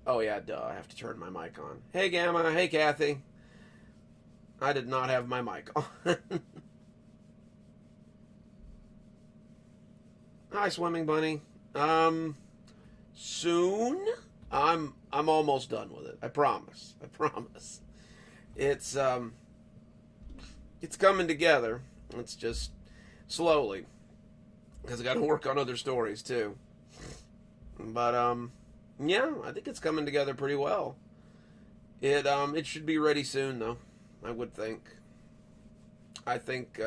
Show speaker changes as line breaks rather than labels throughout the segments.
Oh yeah, duh, I have to turn my mic on. Hey Gamma, hey Kathy. I did not have my mic on. Hi, Swimming Bunny. Soon. I'm almost done with it. I promise. I promise. It's it's coming together. It's just slowly, because I got to work on other stories too. But yeah, I think it's coming together pretty well. It should be ready soon though. I would think. I think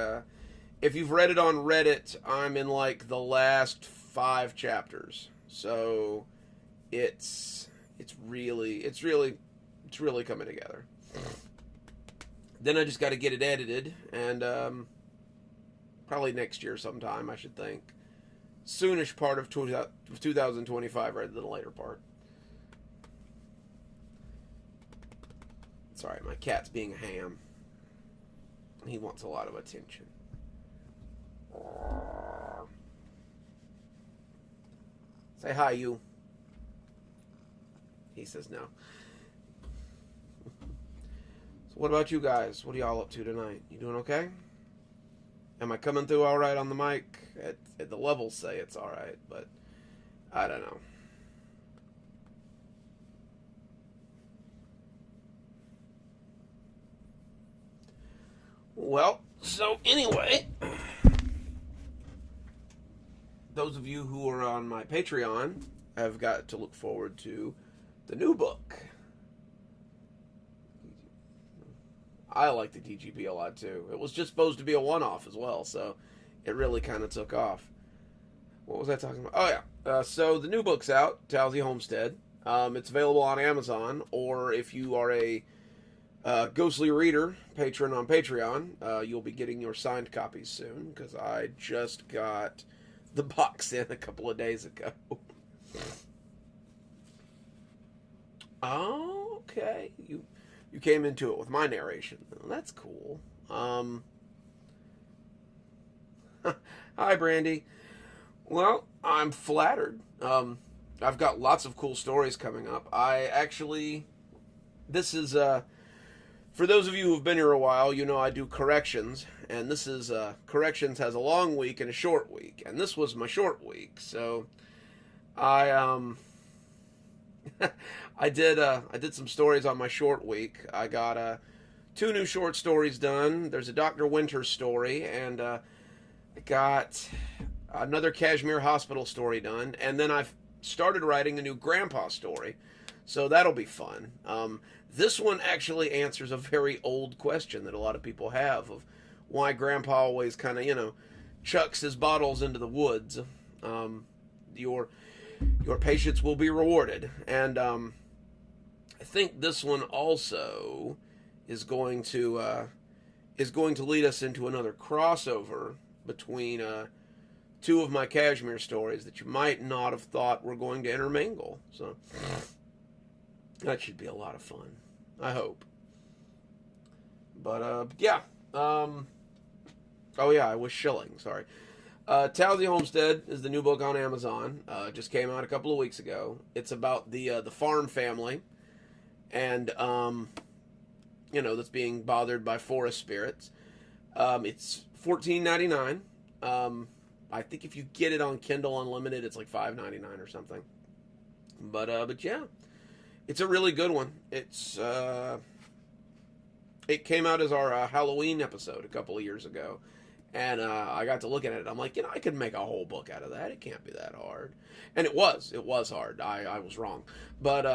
if you've read it on Reddit, I'm in like the last 5 chapters. So it's really coming together. Then I just got to get it edited, and probably next year sometime, I should think. Soonish part of 2025, rather than the later part. Sorry, my cat's being a ham. He wants a lot of attention. Say hi, you. He says no. So what about you guys? What are y'all up to tonight? You doing okay? Am I coming through all right on the mic? At the levels say it's all right, but I don't know. Well, so anyway, those of you who are on my Patreon have got to look forward to the new book. I like the DGP a lot too. It was just supposed to be a one-off as well, so it really kind of took off. What was I talking about? Oh yeah, so the new book's out, Taly Homestead. It's available on Amazon, or if you are a Ghostly Reader patron on Patreon, you'll be getting your signed copies soon, because I just got the box in a couple of days ago. Oh, okay. You came into it with my narration. Well, that's cool. Hi, Brandy. Well, I'm flattered. I've got lots of cool stories coming up. This is, for those of you who've been here a while, you know I do corrections, and this is, corrections has a long week and a short week, and this was my short week, so I did some stories on my short week. I got 2 new short stories done. There's a Dr. Winter story, and I got another Kashmir Hospital story done, and then I've started writing a new Grandpa story, so that'll be fun. This one actually answers a very old question that a lot of people have of why Grandpa always kind of, chucks his bottles into the woods. Your patience will be rewarded, and I think this one also is going to lead us into another crossover between 2 of my Kashmir stories that you might not have thought were going to intermingle. So that should be a lot of fun, I hope. But yeah. Oh yeah, I was shilling. Sorry. Taly Homestead is the new book on Amazon. Just came out a couple of weeks ago. It's about the farm family, and that's being bothered by forest spirits. It's $14.99. I think if you get it on Kindle Unlimited, it's like $5.99 or something. But yeah, it's a really good one. It came out as our Halloween episode a couple of years ago. And I got to looking at it. I'm like, I could make a whole book out of that. It can't be that hard. And it was hard. I was wrong. But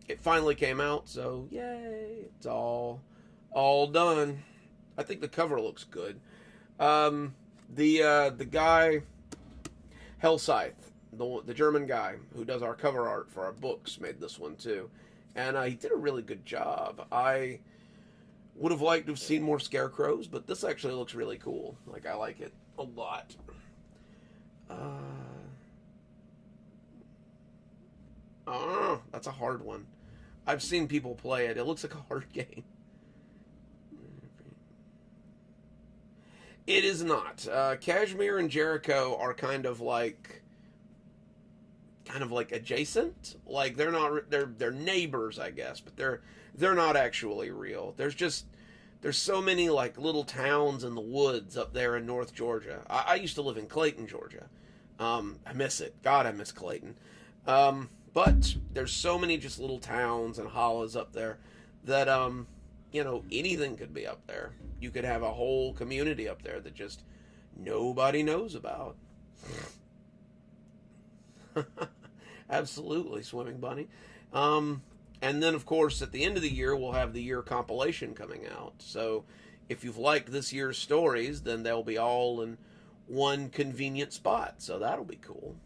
it finally came out, so yay. It's all done. I think the cover looks good. The guy, Hellscythe, the German guy who does our cover art for our books, made this one too. And he did a really good job. I would have liked to have seen more scarecrows, but this actually looks really cool. Like, I like it a lot. That's a hard one. I've seen people play it. It looks like a hard game. It is not. Kashmir and Jericho are kind of kind of like adjacent. Like they're not they're neighbors, I guess, but they're not actually real. There's so many like little towns in the woods up there in North Georgia. I used to live in Clayton, Georgia. I miss it. God, I miss Clayton. But there's so many just little towns and hollows up there that anything could be up there. You could have a whole community up there that just nobody knows about. Absolutely, Swimming Bunny. And then, of course, at the end of the year, we'll have the year compilation coming out. So if you've liked this year's stories, then they'll be all in one convenient spot. So that'll be cool.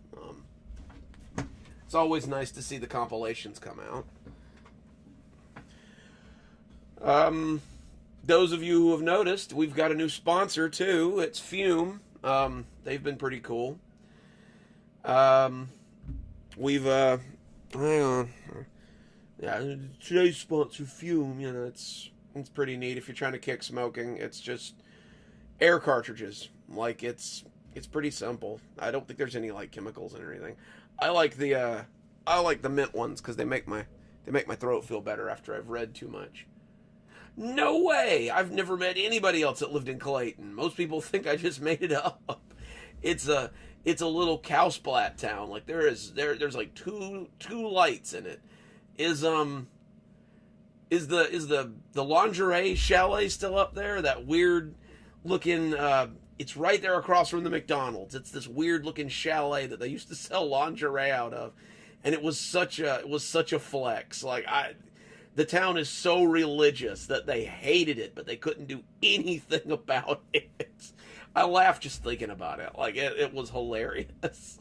It's always nice to see the compilations come out. Those of you who have noticed, we've got a new sponsor too. It's Fume. They've been pretty cool. We've hang on. Yeah, today's sponsor, Fume. It's pretty neat. If you're trying to kick smoking, it's just air cartridges. Like it's pretty simple. I don't think there's any like chemicals in anything. I like the mint ones because they make my throat feel better after I've read too much. No way! I've never met anybody else that lived in Clayton. Most people think I just made it up. It's a little cowsplat town. Like there's like two lights in it. Is the lingerie chalet still up there? That weird looking it's right there across from the McDonald's. It's this weird looking chalet that they used to sell lingerie out of. And it was such a flex. Like the town is so religious that they hated it, but they couldn't do anything about it. I laughed just thinking about it. Like it was hilarious.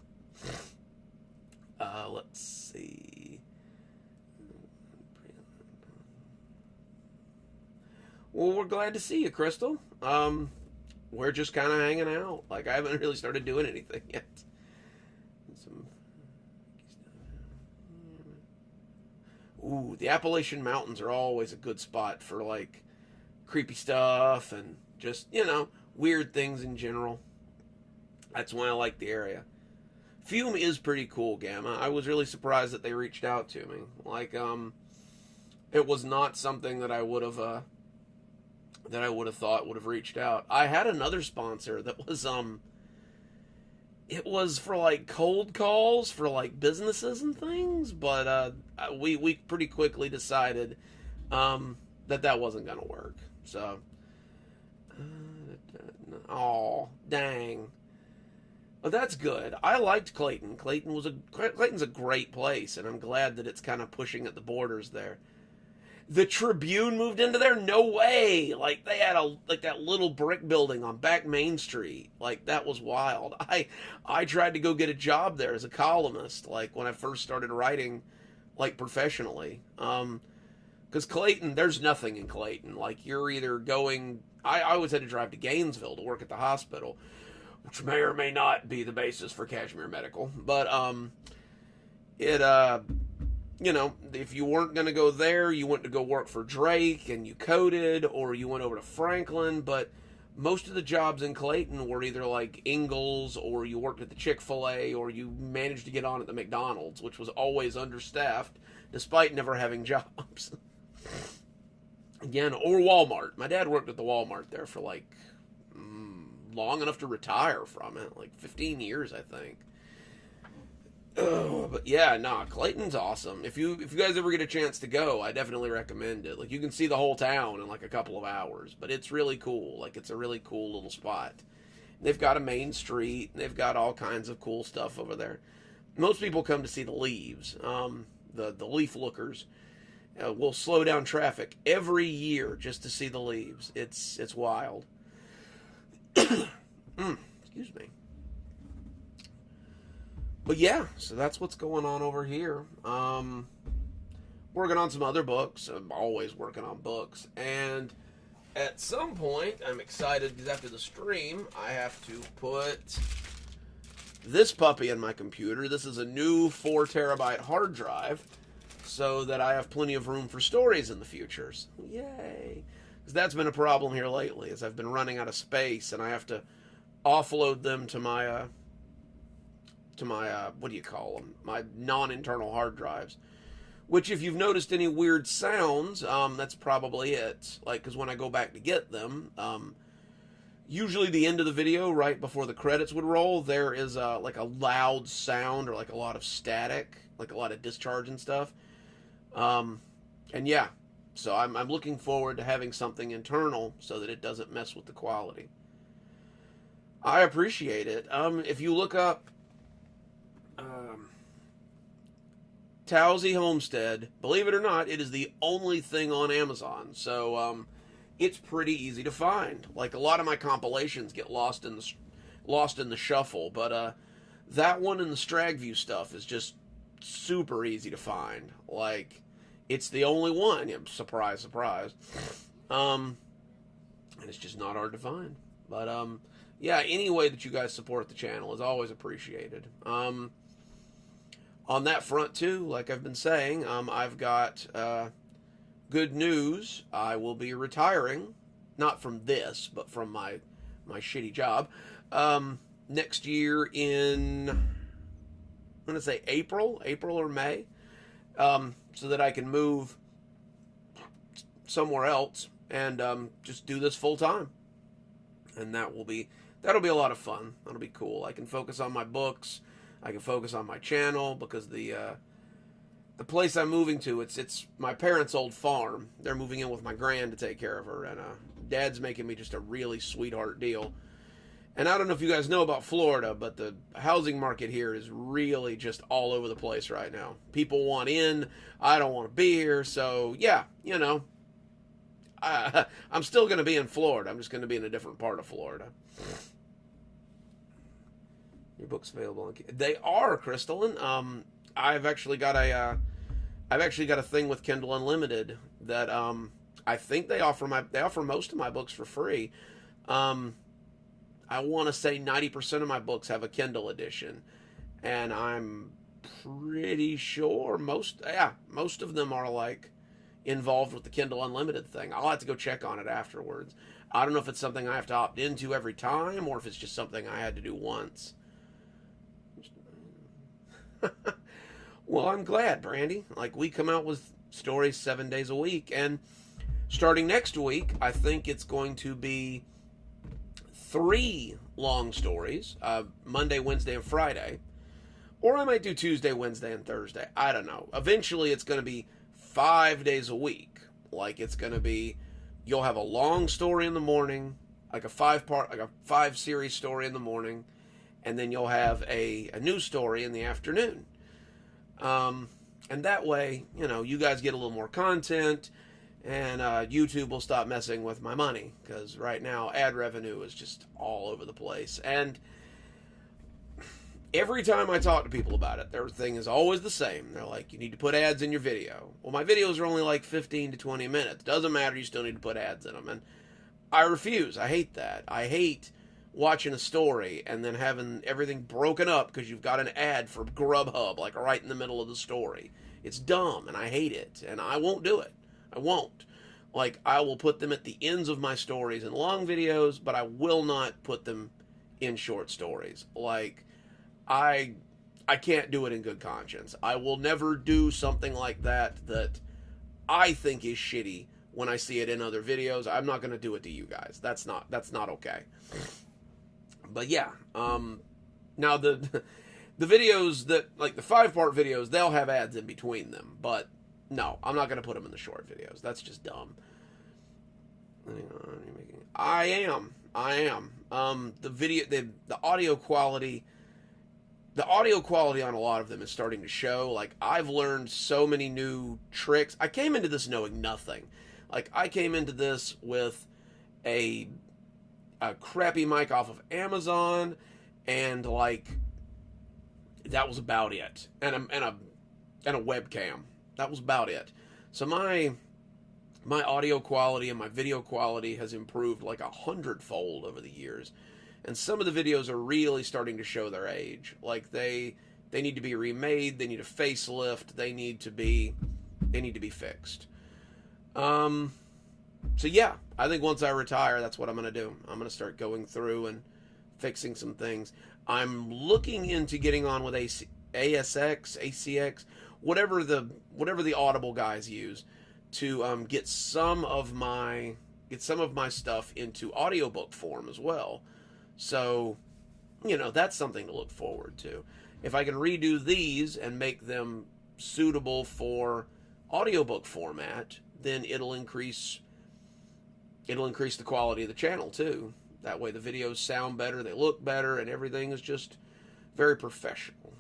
Let's see. Well, we're glad to see you, Crystal. We're just kind of hanging out. Like I haven't really started doing anything yet. Ooh, the Appalachian Mountains are always a good spot for like creepy stuff and just, weird things in general. That's why I like the area. Fume is pretty cool, Gamma. I was really surprised that they reached out to me. Like, it was not something that I would have thought would have reached out. I had another sponsor that was, it was for like cold calls for like businesses and things, but we pretty quickly decided that wasn't gonna work. So, oh dang. Well, that's good. I liked Clayton. Clayton's a great place, and I'm glad that it's kind of pushing at the borders there. The Tribune moved into there? No way! Like, they had that little brick building on back Main Street. Like, that was wild. I tried to go get a job there as a columnist, like, when I first started writing, like, professionally. Because Clayton, there's nothing in Clayton. Like, you're either going... I always had to drive to Gainesville to work at the hospital, which may or may not be the basis for Kashmir Medical. But, if you weren't going to go there, you went to go work for Drake and you coded, or you went over to Franklin. But most of the jobs in Clayton were either like Ingalls, or you worked at the Chick-fil-A, or you managed to get on at the McDonald's, which was always understaffed, despite never having jobs. Again, or Walmart. My dad worked at the Walmart there for like long enough to retire from it, like 15 years, I think. But yeah, Clayton's awesome. If you guys ever get a chance to go, I definitely recommend it. Like, you can see the whole town in like a couple of hours, but it's really cool. Like, it's a really cool little spot. They've got a main street, and they've got all kinds of cool stuff over there. Most people come to see the leaves. The leaf lookers will slow down traffic every year just to see the leaves. It's wild. Excuse me. But yeah, so that's what's going on over here. Working on some other books. I'm always working on books. And at some point, I'm excited because after the stream, I have to put this puppy in my computer. This is a new 4 terabyte hard drive, so that I have plenty of room for stories in the future. So, yay. Because that's been a problem here lately, is I've been running out of space, and I have to offload them to my what do you call them? My non-internal hard drives. Which, if you've noticed any weird sounds, that's probably it. Like, because when I go back to get them, usually the end of the video, right before the credits would roll, there is like a loud sound or like a lot of static, like a lot of discharge and stuff. And yeah, so I'm looking forward to having something internal so that it doesn't mess with the quality. I appreciate it. If you look up Taly Homestead, believe it or not, it is the only thing on Amazon. So it's pretty easy to find. Like, a lot of my compilations get lost in the shuffle, but that one and the Stragview stuff is just super easy to find. Like, it's the only one. Yeah, surprise, surprise. And it's just not hard to find. But yeah, any way that you guys support the channel is always appreciated. On that front, too, like I've been saying, I've got good news. I will be retiring, not from this, but from my shitty job, next year in, I'm going to say April or May, so that I can move somewhere else and just do this full time. And that'll be a lot of fun. That'll be cool. I can focus on my books. I can focus on my channel, because the place I'm moving to, it's my parents' old farm. They're moving in with my gran to take care of her, and Dad's making me just a really sweetheart deal. And I don't know if you guys know about Florida, but the housing market here is really just all over the place right now. People want in. I don't want to be here. So yeah, you know, I'm still going to be in Florida. I'm just going to be in a different part of Florida. Your book's available on... They are, Crystalline. I've actually got a thing with Kindle Unlimited that I think they offer most of my books for free. I want to say 90% of my books have a Kindle edition, and I'm pretty sure most of them are like involved with the Kindle Unlimited thing. I'll have to go check on it afterwards. I don't know if it's something I have to opt into every time, or if it's just something I had to do once. Well, I'm glad, Brandy. Like, we come out with stories 7 days a week, and starting next week, I think it's going to be 3 long stories, Monday, Wednesday, and Friday. Or I might do Tuesday, Wednesday, and Thursday. I don't know. Eventually, it's going to be 5 days a week. Like, it's going to be, you'll have a long story in the morning, like a 5-series story in the morning, and then you'll have a news story in the afternoon. And that way, you know, you guys get a little more content, and YouTube will stop messing with my money, because right now ad revenue is just all over the place. And every time I talk to people about it, their thing is always the same. They're like, you need to put ads in your video. Well, my videos are only like 15 to 20 minutes. Doesn't matter, you still need to put ads in them. And I refuse. I hate that. I hate watching a story and then having everything broken up because you've got an ad for Grubhub, like right in the middle of the story. It's dumb, and I hate it, and I won't do it. I won't. Like, I will put them at the ends of my stories in long videos, but I will not put them in short stories. Like, I can't do it in good conscience. I will never do something like that I think is shitty when I see it in other videos. I'm not going to do it to you guys. That's not okay. But yeah, now the videos that, like the 5-part videos, they'll have ads in between them. But no, I'm not going to put them in the short videos. That's just dumb. I am. The audio quality on a lot of them is starting to show. Like, I've learned so many new tricks. I came into this knowing nothing. Like, I came into this with a crappy mic off of Amazon, and like, that was about it. And a webcam. That was about it. So my audio quality and my video quality has improved like 100-fold over the years. And some of the videos are really starting to show their age. Like, they need to be remade, they need a facelift, they need to be fixed. So yeah, I think once I retire, that's what I'm going to do. I'm going to start going through and fixing some things. I'm looking into getting on with ASX, ACX, whatever the Audible guys use to get some of my stuff into audiobook form as well. So, that's something to look forward to. If I can redo these and make them suitable for audiobook format, then it'll increase the quality of the channel too. That way the videos sound better, they look better, and everything is just very professional.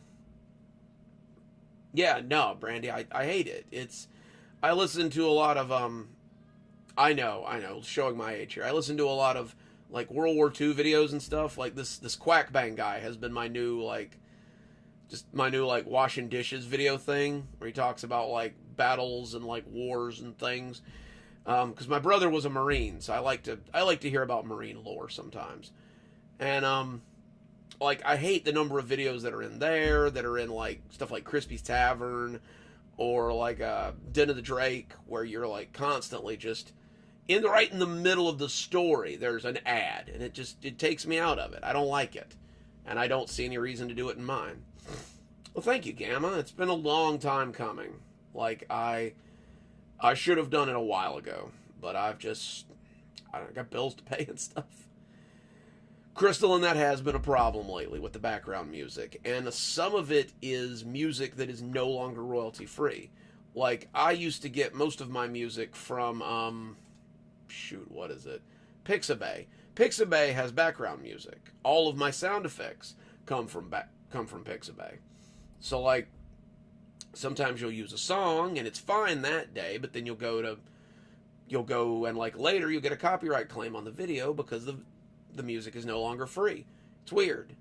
Yeah, no, Brandy, I hate it. I listen to a lot of I know, showing my age here. I listen to a lot of like World War II videos and stuff. Like this Quack Bang guy has been my new washing dishes video thing, where he talks about like battles and like wars and things. Because my brother was a Marine, so I like to hear about Marine lore sometimes. And I hate the number of videos that are in there that are in like stuff like Crispy's Tavern or like Den of the Drake, where you're like constantly just right in the middle of the story there's an ad, and it takes me out of it. I don't like it, and I don't see any reason to do it in mine. Well, thank you, Gamma. It's been a long time coming. Like I should have done it a while ago, but I got bills to pay and stuff. Crystal, and that has been a problem lately with the background music, and some of it is music that is no longer royalty free. Like, I used to get most of my music from what is it? Pixabay. Pixabay has background music. All of my sound effects come from Pixabay. So like, sometimes you'll use a song and it's fine that day, but then you'll go and like later you'll get a copyright claim on the video because the music is no longer free. It's weird.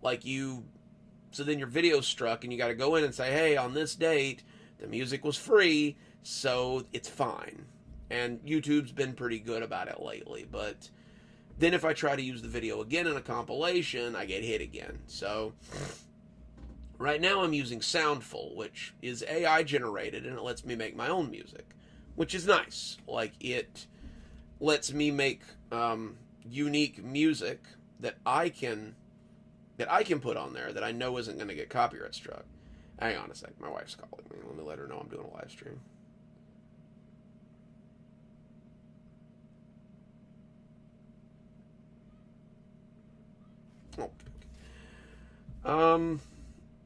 So then your video's struck and you got to go in and say, hey, on this date the music was free, so it's fine. And YouTube's been pretty good about it lately, but then if I try to use the video again in a compilation, I get hit again. So right now I'm using Soundful, which is AI generated, and it lets me make my own music, which is nice. Like, it lets me make unique music that I can put on there that I know isn't going to get copyright struck. Hang on a sec, my wife's calling me. Let me let her know I'm doing a live stream.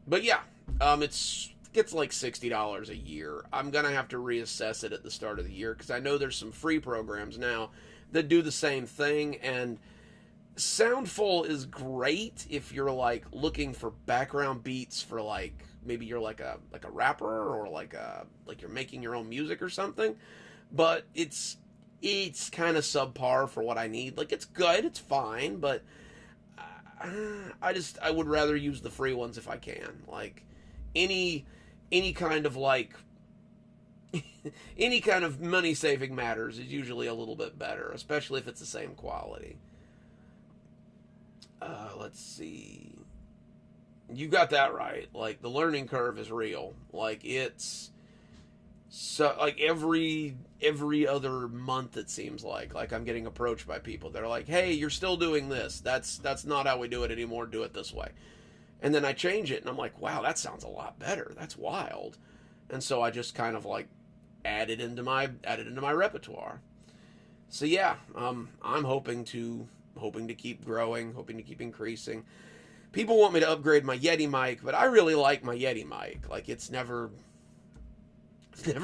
But yeah, it's like $60 a year. I'm gonna have to reassess it at the start of the year because I know there's some free programs now that do the same thing, and Soundful is great if you're like looking for background beats for like maybe you're like a rapper or like you're making your own music or something, but it's kind of subpar for what I need. Like, it's good, it's fine, but I would rather use the free ones if I can. Like, any kind of like any kind of money saving matters is usually a little bit better, especially if it's the same quality. Let's see. You got that right. Like, the learning curve is real. Like, it's so like every other month it seems like I'm getting approached by people. They're like, hey, you're still doing this. That's not how we do it anymore. Do it this way. And then I change it and I'm like, wow, that sounds a lot better. That's wild. And so I just kind of like add it into my repertoire. So yeah, I'm hoping to keep growing, hoping to keep increasing. People want me to upgrade my Yeti mic, but I really like my Yeti mic. Like, it's never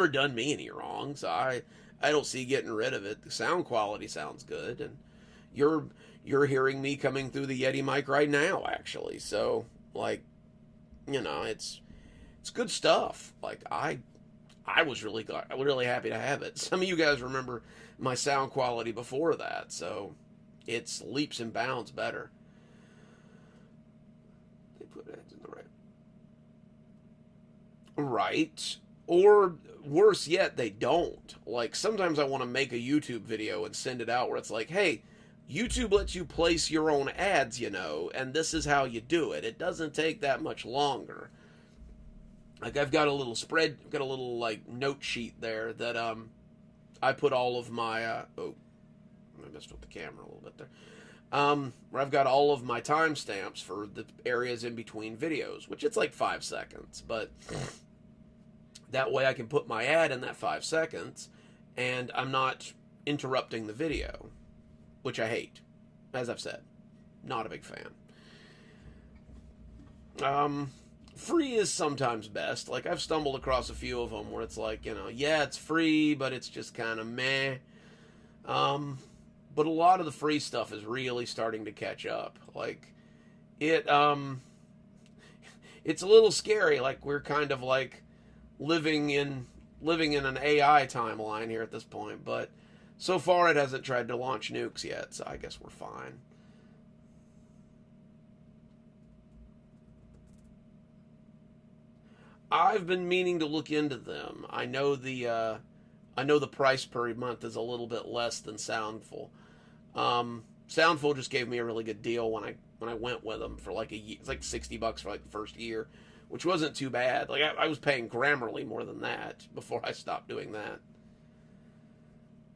done me any wrong, so I don't see getting rid of it. The sound quality sounds good, and you're hearing me coming through the Yeti mic right now, actually. So, like, it's good stuff. Like, I was really happy to have it. Some of you guys remember my sound quality before that, so it's leaps and bounds better. They put ads in the right. Or worse yet, they don't. Like, sometimes I want to make a YouTube video and send it out where it's like, hey, YouTube lets you place your own ads, and this is how you do it. It doesn't take that much longer. Like, I've got a little like note sheet there that I put all of my I messed with the camera a little bit there. where I've got all of my timestamps for the areas in between videos, which it's like 5 seconds, but that way I can put my ad in that 5 seconds, and I'm not interrupting the video, which I hate. As I've said, not a big fan. Free is sometimes best. Like, I've stumbled across a few of them where it's like, yeah, it's free, but it's just kind of meh. But a lot of the free stuff is really starting to catch up. Like, it's a little scary. Like, we're kind of like living in an AI timeline here at this point. But so far, it hasn't tried to launch nukes yet, so I guess we're fine. I've been meaning to look into them. I know the price per month is a little bit less than Soundful. Soundful just gave me a really good deal when I went with them for like a year. It's like $60 for like the first year, which wasn't too bad. Like I was paying Grammarly more than that before I stopped doing that.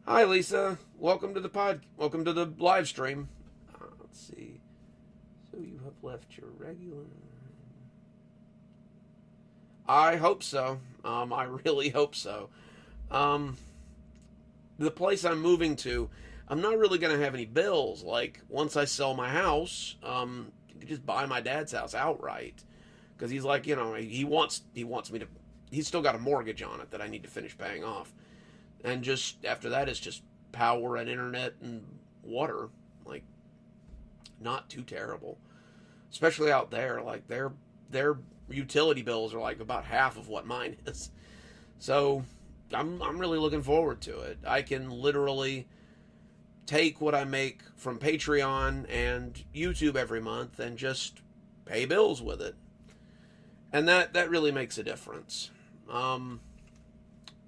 Hi Lisa, welcome to the live stream. Let's see. So you have left your regular. I hope so. I really hope so. The place I'm moving to, I'm not really going to have any bills. Like, once I sell my house, you can just buy my dad's house outright. Because he's like, he wants me to, he's still got a mortgage on it that I need to finish paying off. And just after that, it's just power and internet and water. Like, not too terrible. Especially out there. Like, their utility bills are like about half of what mine is. So I'm really looking forward to it. I can literally take what I make from Patreon and YouTube every month and just pay bills with it. And that really makes a difference. I'm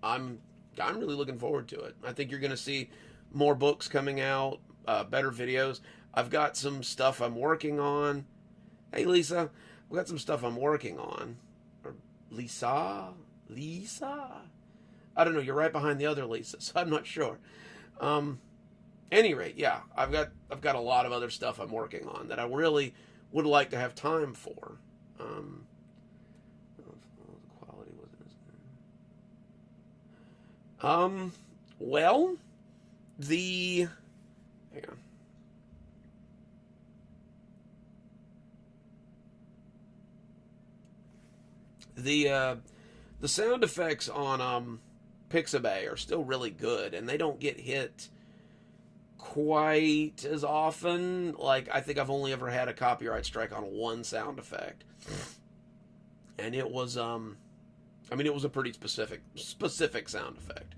really looking forward to it. I think you're going to see more books coming out, better videos. I've got some stuff I'm working on. Hey Lisa, I've got some stuff I'm working on. Or Lisa? I don't know. You're right behind the other Lisa, so I'm not sure. Any rate, yeah, I've got a lot of other stuff I'm working on that I really would like to have time for. The quality wasn't as good. Well, hang on. The sound effects on Pixabay are still really good, and they don't get hit quite as often. Like, I think I've only ever had a copyright strike on one sound effect, and it was it was a pretty specific sound effect.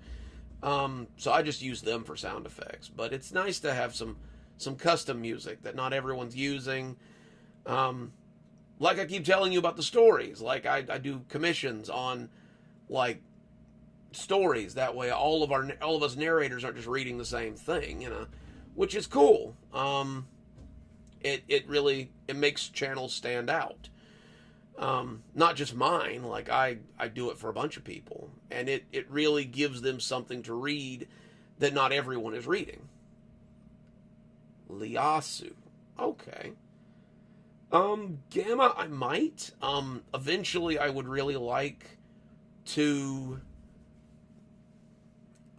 So I just use them for sound effects. But it's nice to have some custom music that not everyone's using. Like I keep telling you about the stories. Like I do commissions on like stories. That way all of us narrators aren't just reading the same thing, which is cool. It really makes channels stand out. Not just mine. Like I do it for a bunch of people, and it really gives them something to read that not everyone is reading. Liasu. Okay. Gamma, I might. Eventually I would really like to.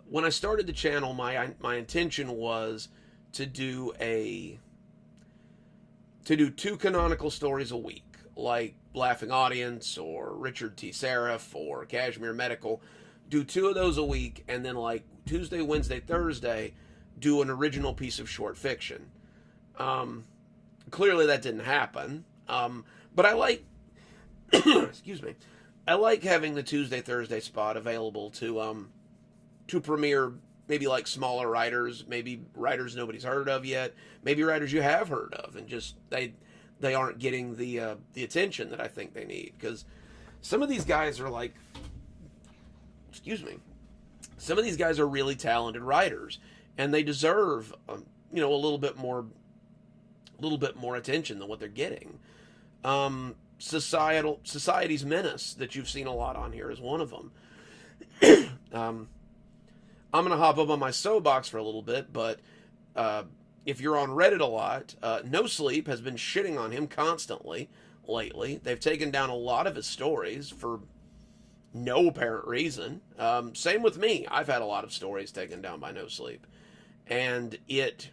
When I started the channel, my intention was to do 2 canonical stories a week, like Laughing Audience or Richard T. Seraph or Kashmir Medical. Do 2 of those a week, and then like Tuesday, Wednesday, Thursday, do an original piece of short fiction. Clearly that didn't happen. But I like, excuse me, I like having the Tuesday, Thursday spot available to premiere maybe like smaller writers, maybe writers nobody's heard of yet, maybe writers you have heard of, and just they aren't getting the attention that I think they need. Because some of these guys are like, excuse me, some of these guys are really talented writers, and they deserve a little bit more attention than what they're getting. Society's Menace that you've seen a lot on here is one of them. I'm going to hop up on my soapbox for a little bit, but if you're on Reddit a lot, No Sleep has been shitting on him constantly lately. They've taken down a lot of his stories for no apparent reason. Same with me. I've had a lot of stories taken down by No Sleep. And it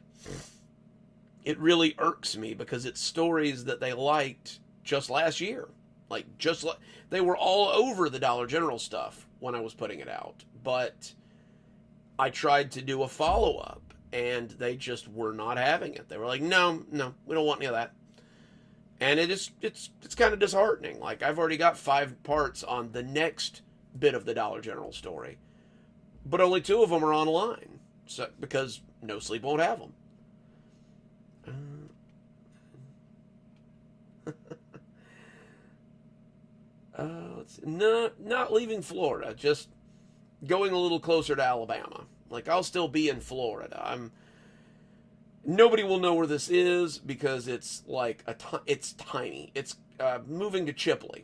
really irks me because it's stories that they liked just last year. They were all over the Dollar General stuff when I was putting it out. But I tried to do a follow-up, and they just were not having it. They were like, no, we don't want any of that. And it's kind of disheartening. Like, I've already got 5 parts on the next bit of the Dollar General story, but only 2 of them are online, so because No Sleep won't have them. Not leaving Florida, just going a little closer to Alabama. Like, I'll still be in Florida. Nobody will know where this is because it's like it's tiny. It's moving to Chipley,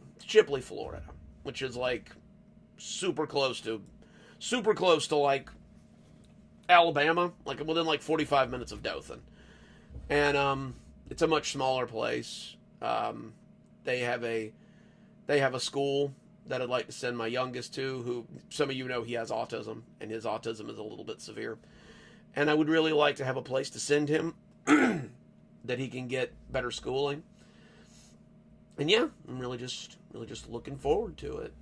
Florida, which is like super close to like Alabama, like within like 45 minutes of Dothan. And it's a much smaller place. They have a school that I'd like to send my youngest to, who some of you know he has autism, and his autism is a little bit severe. And I would really like to have a place to send him that he can get better schooling. And yeah, I'm really just looking forward to it.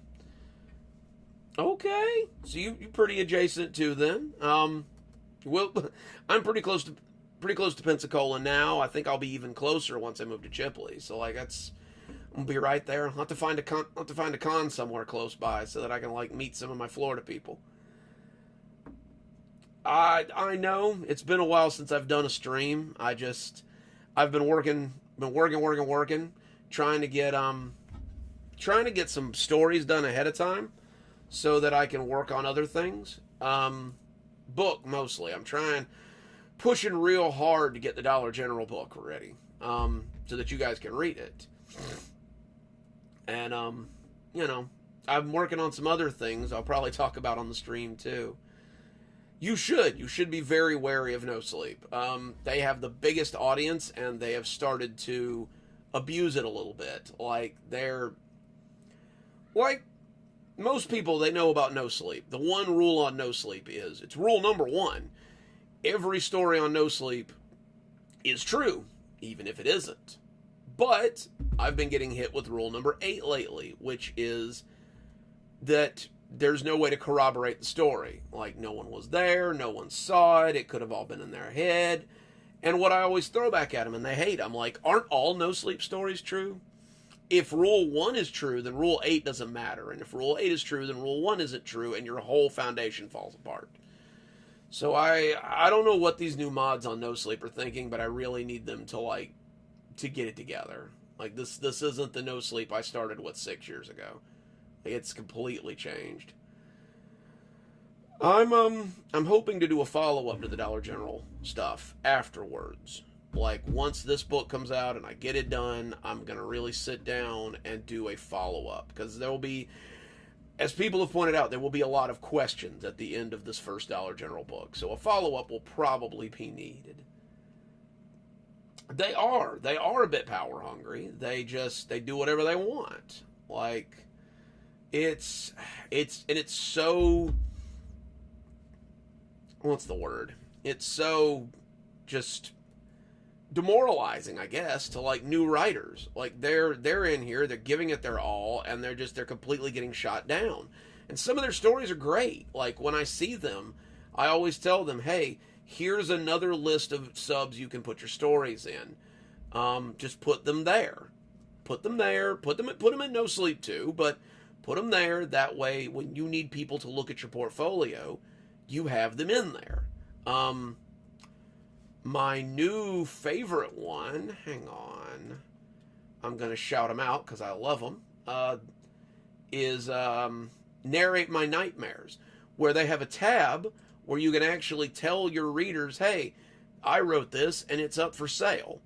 Okay, so you're pretty adjacent to them. Well, I'm pretty close to Pensacola now. I think I'll be even closer once I move to Chipley. So like I'm gonna be right there. I'll have to find a con somewhere close by so that I can like meet some of my Florida people. I know it's been a while since I've done a stream. I've been working, trying to get some stories done ahead of time so that I can work on other things. Book mostly. I'm pushing real hard to get the Dollar General book ready, so that you guys can read it. And I'm working on some other things I'll probably talk about on the stream too. You should be very wary of No Sleep. They have the biggest audience, and they have started to abuse it a little bit. Like most people, they know about No Sleep. The one rule on No Sleep is, it's rule number 1. Every story on No Sleep is true, even if it isn't. But I've been getting hit with rule number 8 lately, which is that there's no way to corroborate the story. Like, no one was there, no one saw it, it could have all been in their head. And what I always throw back at them, and they hate, I'm like, aren't all No Sleep stories true? If rule 1 is true, then rule 8 doesn't matter. And if rule 8 is true, then rule 1 isn't true, and your whole foundation falls apart. So I don't know what these new mods on No Sleep are thinking, but I really need them to get it together. Like, this isn't the No Sleep I started with 6 years ago. It's completely changed. I'm hoping to do a follow-up to the Dollar General stuff afterwards. Like, once this book comes out and I get it done, I'm going to really sit down and do a follow-up. Because there will be, as people have pointed out, there will be a lot of questions at the end of this first Dollar General book. So a follow-up will probably be needed. They are a bit power hungry. They do whatever they want. Like, it's so, what's the word? It's so just demoralizing, I guess, to like new writers. Like, they're in here, they're giving it their all, and they're completely getting shot down. And some of their stories are great. Like, when I see them, I always tell them, hey, here's another list of subs you can put your stories in. Just put them there. Put them in No Sleep too, but put them there. That way, when you need people to look at your portfolio, you have them in there. My new favorite one, hang on, I'm going to shout them out because I love them, is Narrate My Nightmares, where they have a tab where you can actually tell your readers, hey, I wrote this and it's up for sale,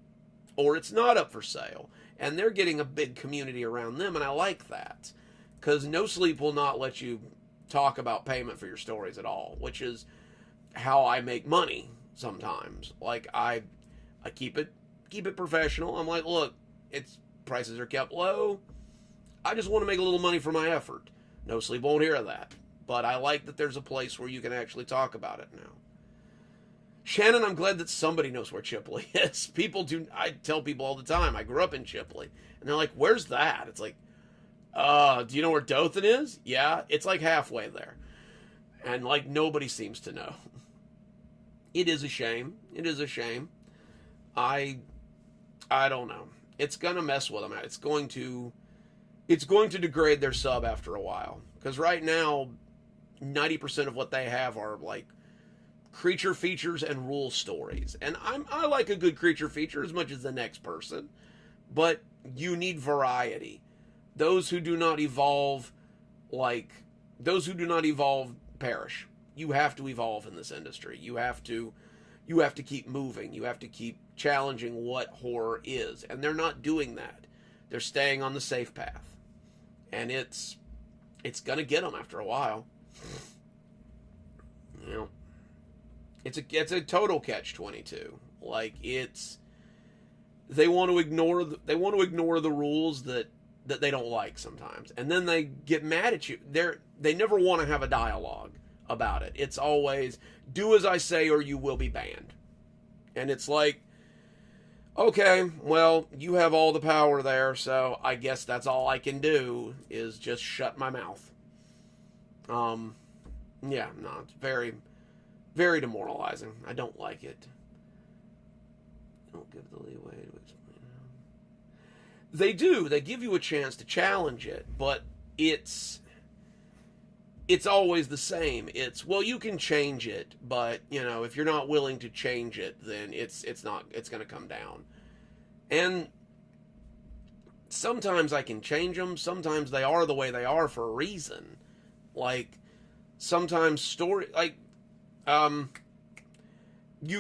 or it's not up for sale. And they're getting a big community around them, and I like that. Because No Sleep will not let you talk about payment for your stories at all, which is how I make money. sometimes. Like I keep it professional. I'm like, look, it's prices are kept low. I just want to make a little money for my effort. No Sleep won't hear that. But I like that there's a place where you can actually talk about it now. Shannon, I'm glad that somebody knows where Chipley is. I tell people all the time, I grew up in Chipley. And they're like, where's that? It's like, do you know where Dothan is? Yeah, it's like halfway there. And like nobody seems to know. It is a shame. It is a shame. I don't know. It's gonna mess with them. It's going to degrade their sub after a while. Because right now, 90% of what they have are like creature features and rule stories. And I like a good creature feature as much as the next person. But you need variety. Those who do not evolve perish. You have to evolve in this industry. You have to keep moving. You have to keep challenging what horror is. And they're not doing that. They're staying on the safe path. And it's going to get them after a while. You know, it's a total catch-22. Like they want to ignore the rules that they don't like sometimes. And then they get mad at you. They never want to have a dialogue about it. It's always do as I say or you will be banned. And it's like, okay, well, you have all the power there, so I guess that's all I can do is just shut my mouth. Yeah, no, it's very, very demoralizing. I don't like it. Don't give the leeway to explain. They do. They give you a chance to challenge it, but it's always the same. It's, well, you can change it, but, you know, if you're not willing to change it, then it's going to come down. And sometimes I can change them. Sometimes they are the way they are for a reason. Like, sometimes you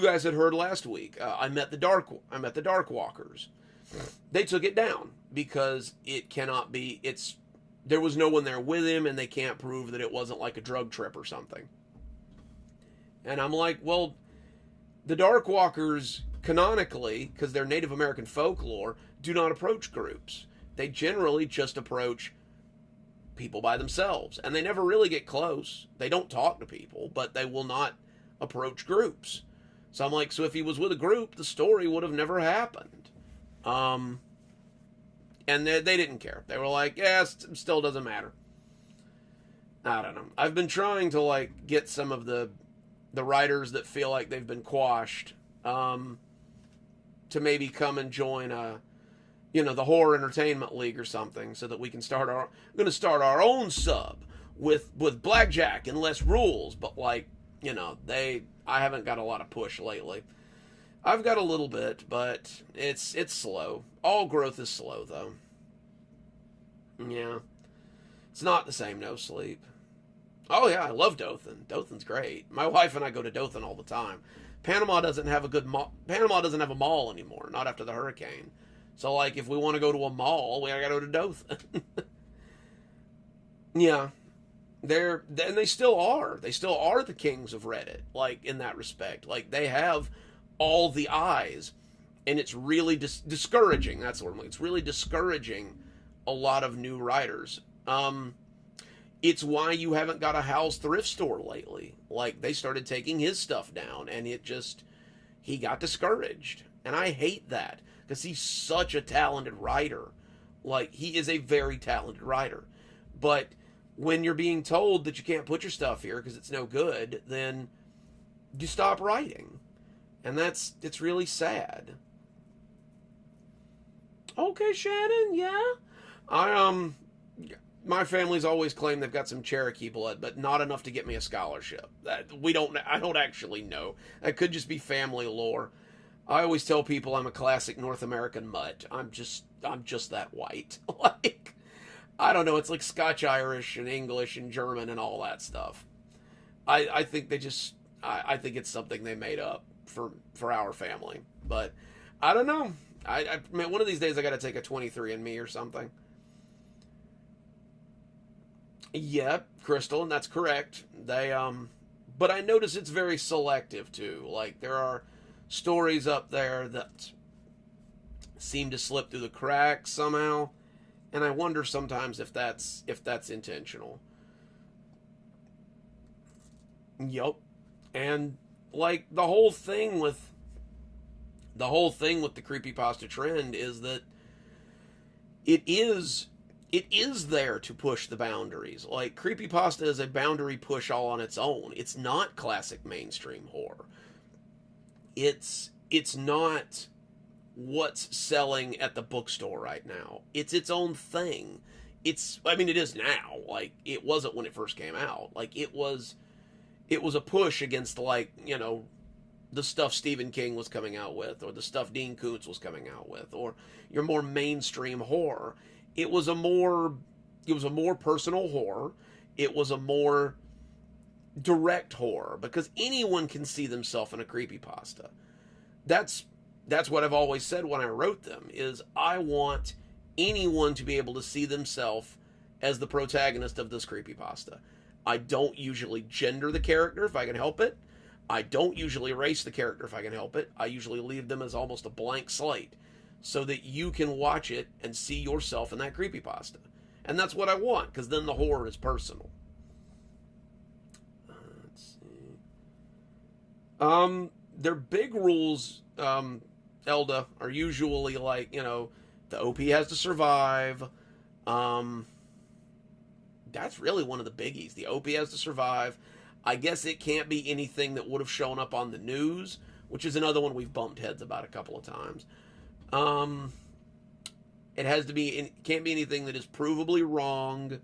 guys had heard last week, I met the Dark Walkers. They took it down because it cannot be, there was no one there with him, and they can't prove that it wasn't like a drug trip or something. And I'm like, well, the Dark Walkers, canonically, because they're Native American folklore, do not approach groups. They generally just approach people by themselves. And they never really get close. They don't talk to people, but they will not approach groups. So I'm like, so if he was with a group, the story would have never happened. And they didn't care. They were like, yeah, it still doesn't matter. I don't know. I've been trying to, like, get some of the writers that feel like they've been quashed, to maybe come and join the Horror Entertainment League or something, so that we can I'm going to start our own sub with blackjack and less rules. But, like, I haven't got a lot of push lately. I've got a little bit, but it's slow. All growth is slow, though. Yeah. It's not the same, No Sleep. Oh, yeah, I love Dothan. Dothan's great. My wife and I go to Dothan all the time. Panama doesn't have a mall anymore, not after the hurricane. So, like, if we want to go to a mall, we gotta go to Dothan. Yeah. They still are. They still are the kings of Reddit, like, in that respect. Like, they have all the eyes, and it's really discouraging. That's what I'm like. It's really discouraging a lot of new writers. It's why you haven't got a Hal's thrift store lately. Like, they started taking his stuff down, and he got discouraged. And I hate that, because he's such a talented writer. Like, he is a very talented writer. But when you're being told that you can't put your stuff here because it's no good, then you stop writing. And it's really sad. Okay, Shannon, yeah. My family's always claimed they've got some Cherokee blood, but not enough to get me a scholarship. I don't actually know. That could just be family lore. I always tell people I'm a classic North American mutt. I'm just that white. Like, I don't know. It's like Scotch Irish and English and German and all that stuff. I think I think it's something they made up for our family. But I don't know. I mean, one of these days I got to take a 23andMe or something. Yep, Crystal, and that's correct. They But I notice it's very selective too. Like there are stories up there that seem to slip through the cracks somehow, and I wonder sometimes if that's intentional. Yup. And like the creepypasta trend is that it is there to push the boundaries. Like creepypasta is a boundary push all on its own. It's not classic mainstream horror. It's not what's selling at the bookstore right now. It's its own thing. I mean it is now. Like it wasn't when it first came out. Like it was a push against, like, you know, the stuff Stephen King was coming out with, or the stuff Dean Koontz was coming out with, or your more mainstream horror. It was a more personal horror. It was a more direct horror, because anyone can see themselves in a creepypasta. That's what I've always said when I wrote them, is I want anyone to be able to see themselves as the protagonist of this creepypasta. I don't usually gender the character if I can help it. I don't usually erase the character if I can help it. I usually leave them as almost a blank slate so that you can watch it and see yourself in that creepypasta. And that's what I want, because then the horror is personal. Let's see. Their big rules, Elda, are usually like, you know, the OP has to survive. That's really one of the biggies. The OP has to survive. I guess it can't be anything that would have shown up on the news, which is another one we've bumped heads about a couple of times. It can't be anything that is provably wrong.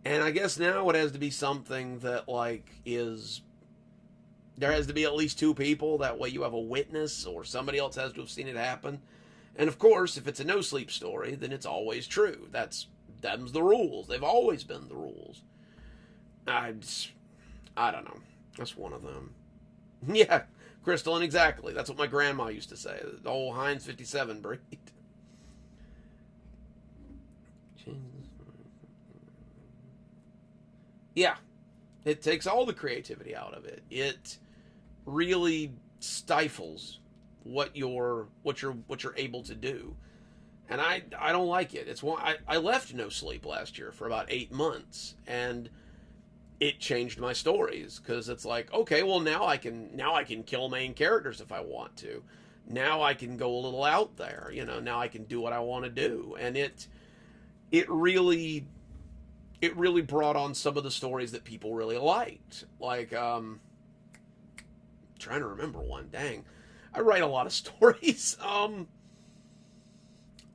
And I guess now it has to be something that, like, there has to be at least two people. That way you have a witness, or somebody else has to have seen it happen. And of course, if it's a no sleep story, then it's always true. Them's the rules. They've always been the rules. I don't know. That's one of them. Yeah, Crystalline, exactly. That's what my grandma used to say. The whole Heinz 57 breed. Yeah, it takes all the creativity out of it. It really stifles what you're able to do. And I don't like it. It's why I left No Sleep last year for about 8 months, and it changed my stories, because it's like, okay, well now I can kill main characters if I want to. Now I can go a little out there, you know. Now I can do what I want to do, and it really brought on some of the stories that people really liked. Like trying to remember one. Dang, I write a lot of stories.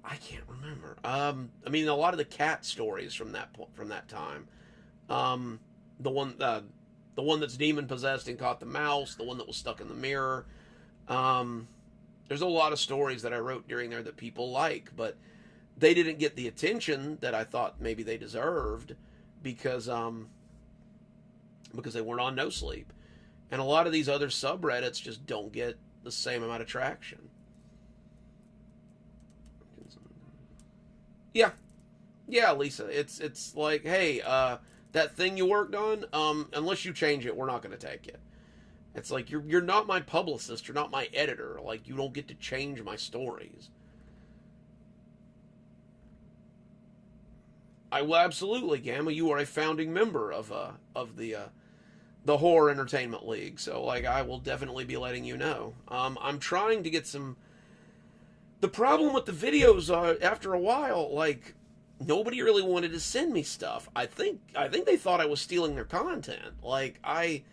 I can't remember. I mean, a lot of the cat stories from that time. The one that's demon possessed and caught the mouse. The one that was stuck in the mirror. There's a lot of stories that I wrote during there that people like, but they didn't get the attention that I thought maybe they deserved, because they weren't on No Sleep, and a lot of these other subreddits just don't get the same amount of traction. Yeah, Lisa. It's like, hey, that thing you worked on, unless you change it, we're not going to take it. It's like, you're not my publicist, you're not my editor. Like, you don't get to change my stories. I will absolutely, Gamma. You are a founding member of the Horror Entertainment League, so like I will definitely be letting you know. I'm trying to get some. The problem with the videos are, after a while, like, nobody really wanted to send me stuff. I think they thought I was stealing their content. Like I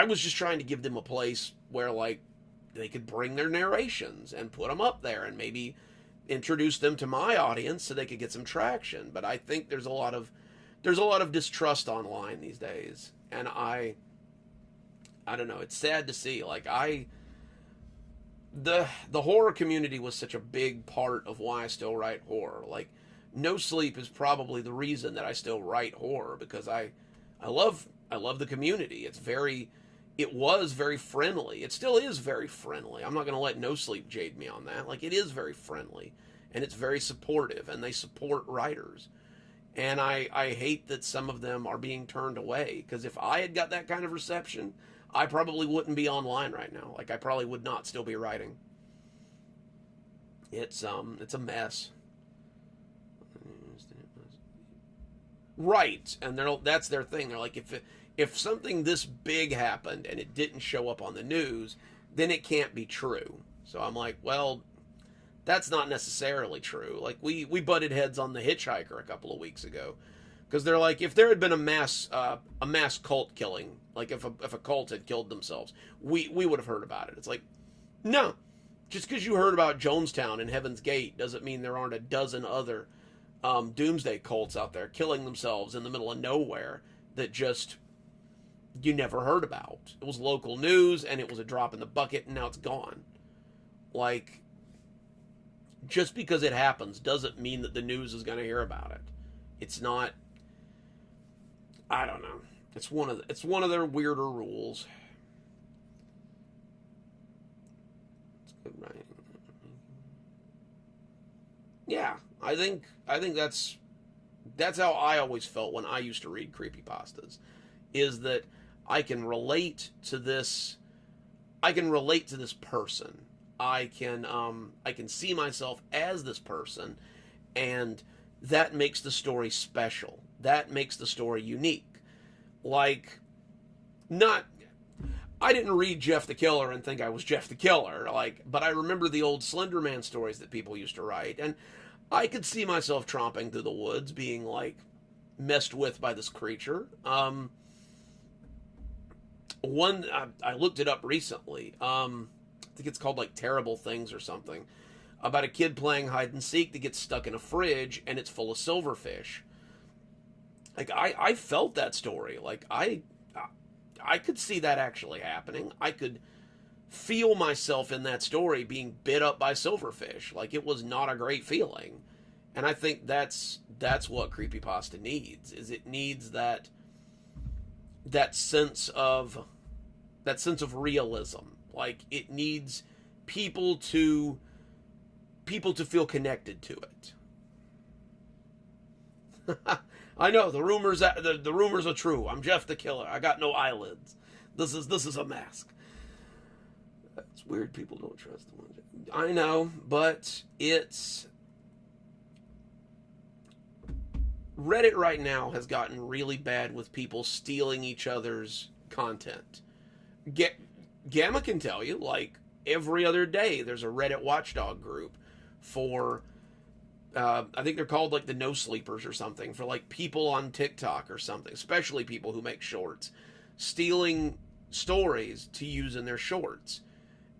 was just trying to give them a place where, like, they could bring their narrations and put them up there and maybe introduce them to my audience so they could get some traction. But I think there's a lot of distrust online these days, and I don't know. It's sad to see. Like the horror community was such a big part of why I still write horror. Like, No Sleep is probably the reason that I still write horror, because I love the community. It was very friendly. It still is very friendly. I'm not going to let No Sleep jade me on that. Like, it is very friendly, and it's very supportive, and they support writers. And I hate that some of them are being turned away, because if I had got that kind of reception, I probably wouldn't be online right now. Like, I probably would not still be writing. It's a mess. Right, and that's their thing. They're like, if something this big happened and it didn't show up on the news, then it can't be true. So I'm like, well, that's not necessarily true. Like, we butted heads on the Hitchhiker a couple of weeks ago, because they're like, if there had been a mass cult killing, like if a cult had killed themselves, we would have heard about it. It's like, no, just because you heard about Jonestown and Heaven's Gate doesn't mean there aren't a dozen other doomsday cults out there killing themselves in the middle of nowhere that just you never heard about. It was local news, and it was a drop in the bucket, and now it's gone. Like, just because it happens doesn't mean that the news is going to hear about it. It's not. I don't know. It's one of their weirder rules. It's good writing. Yeah, I think that's how I always felt when I used to read creepypastas, is that I can relate to this. I can relate to this person. I can see myself as this person, and that makes the story special. That makes the story unique. Like, I didn't read Jeff the Killer and think I was Jeff the Killer, but I remember the old Slender Man stories that people used to write, and I could see myself tromping through the woods, being like messed with by this creature. I looked it up recently. I think it's called like Terrible Things or something, about a kid playing hide and seek that gets stuck in a fridge and it's full of silverfish. Like, I felt that story. Like, I could see that actually happening. I could feel myself in that story being bit up by silverfish. Like, it was not a great feeling. And I think that's what creepypasta needs. Is it needs that sense of realism. Like, it needs people to feel connected to it. I know the rumors are true. I'm Jeff the Killer. I got no eyelids. This is a mask. It's weird. People don't trust the one. I know, but it's Reddit right now has gotten really bad with people stealing each other's content. Gamma can tell you, like, every other day there's a Reddit Watchdog group for I think they're called like the No Sleepers or something, for like people on TikTok or something, especially people who make shorts, stealing stories to use in their shorts.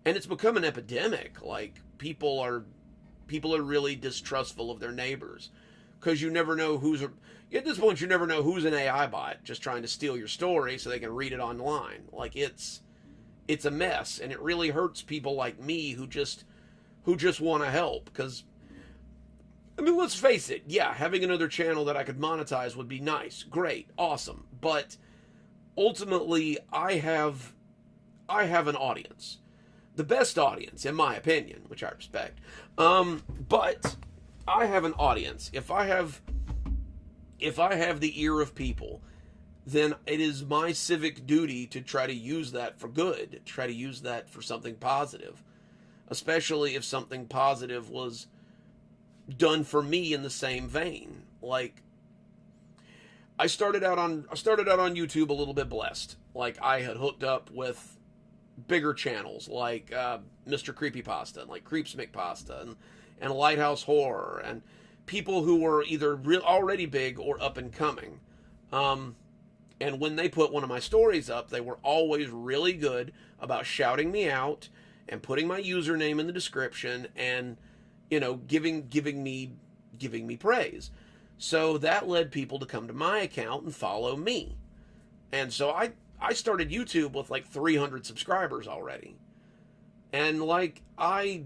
And it's become an epidemic. Like, people are really distrustful of their neighbors, because you never know at this point you never know who's an AI bot just trying to steal your story so they can read it online. Like, it's a mess, and it really hurts people like me who just want to help. Because, I mean, let's face it, yeah, having another channel that I could monetize would be nice, great, awesome, but ultimately I have an audience, the best audience in my opinion, which I respect, but I have an audience. If I have the ear of people, then it is my civic duty to try to use that for good, try to use that for something positive, especially if something positive was done for me in the same vein. Like, I started out on YouTube a little bit blessed. Like, I had hooked up with bigger channels like Mr. Creepypasta and like Creeps McPasta and Lighthouse Horror, and people who were either already big or up and coming. And when they put one of my stories up, they were always really good about shouting me out and putting my username in the description and, giving me praise. So that led people to come to my account and follow me. And so I started YouTube with like 300 subscribers already. And like, I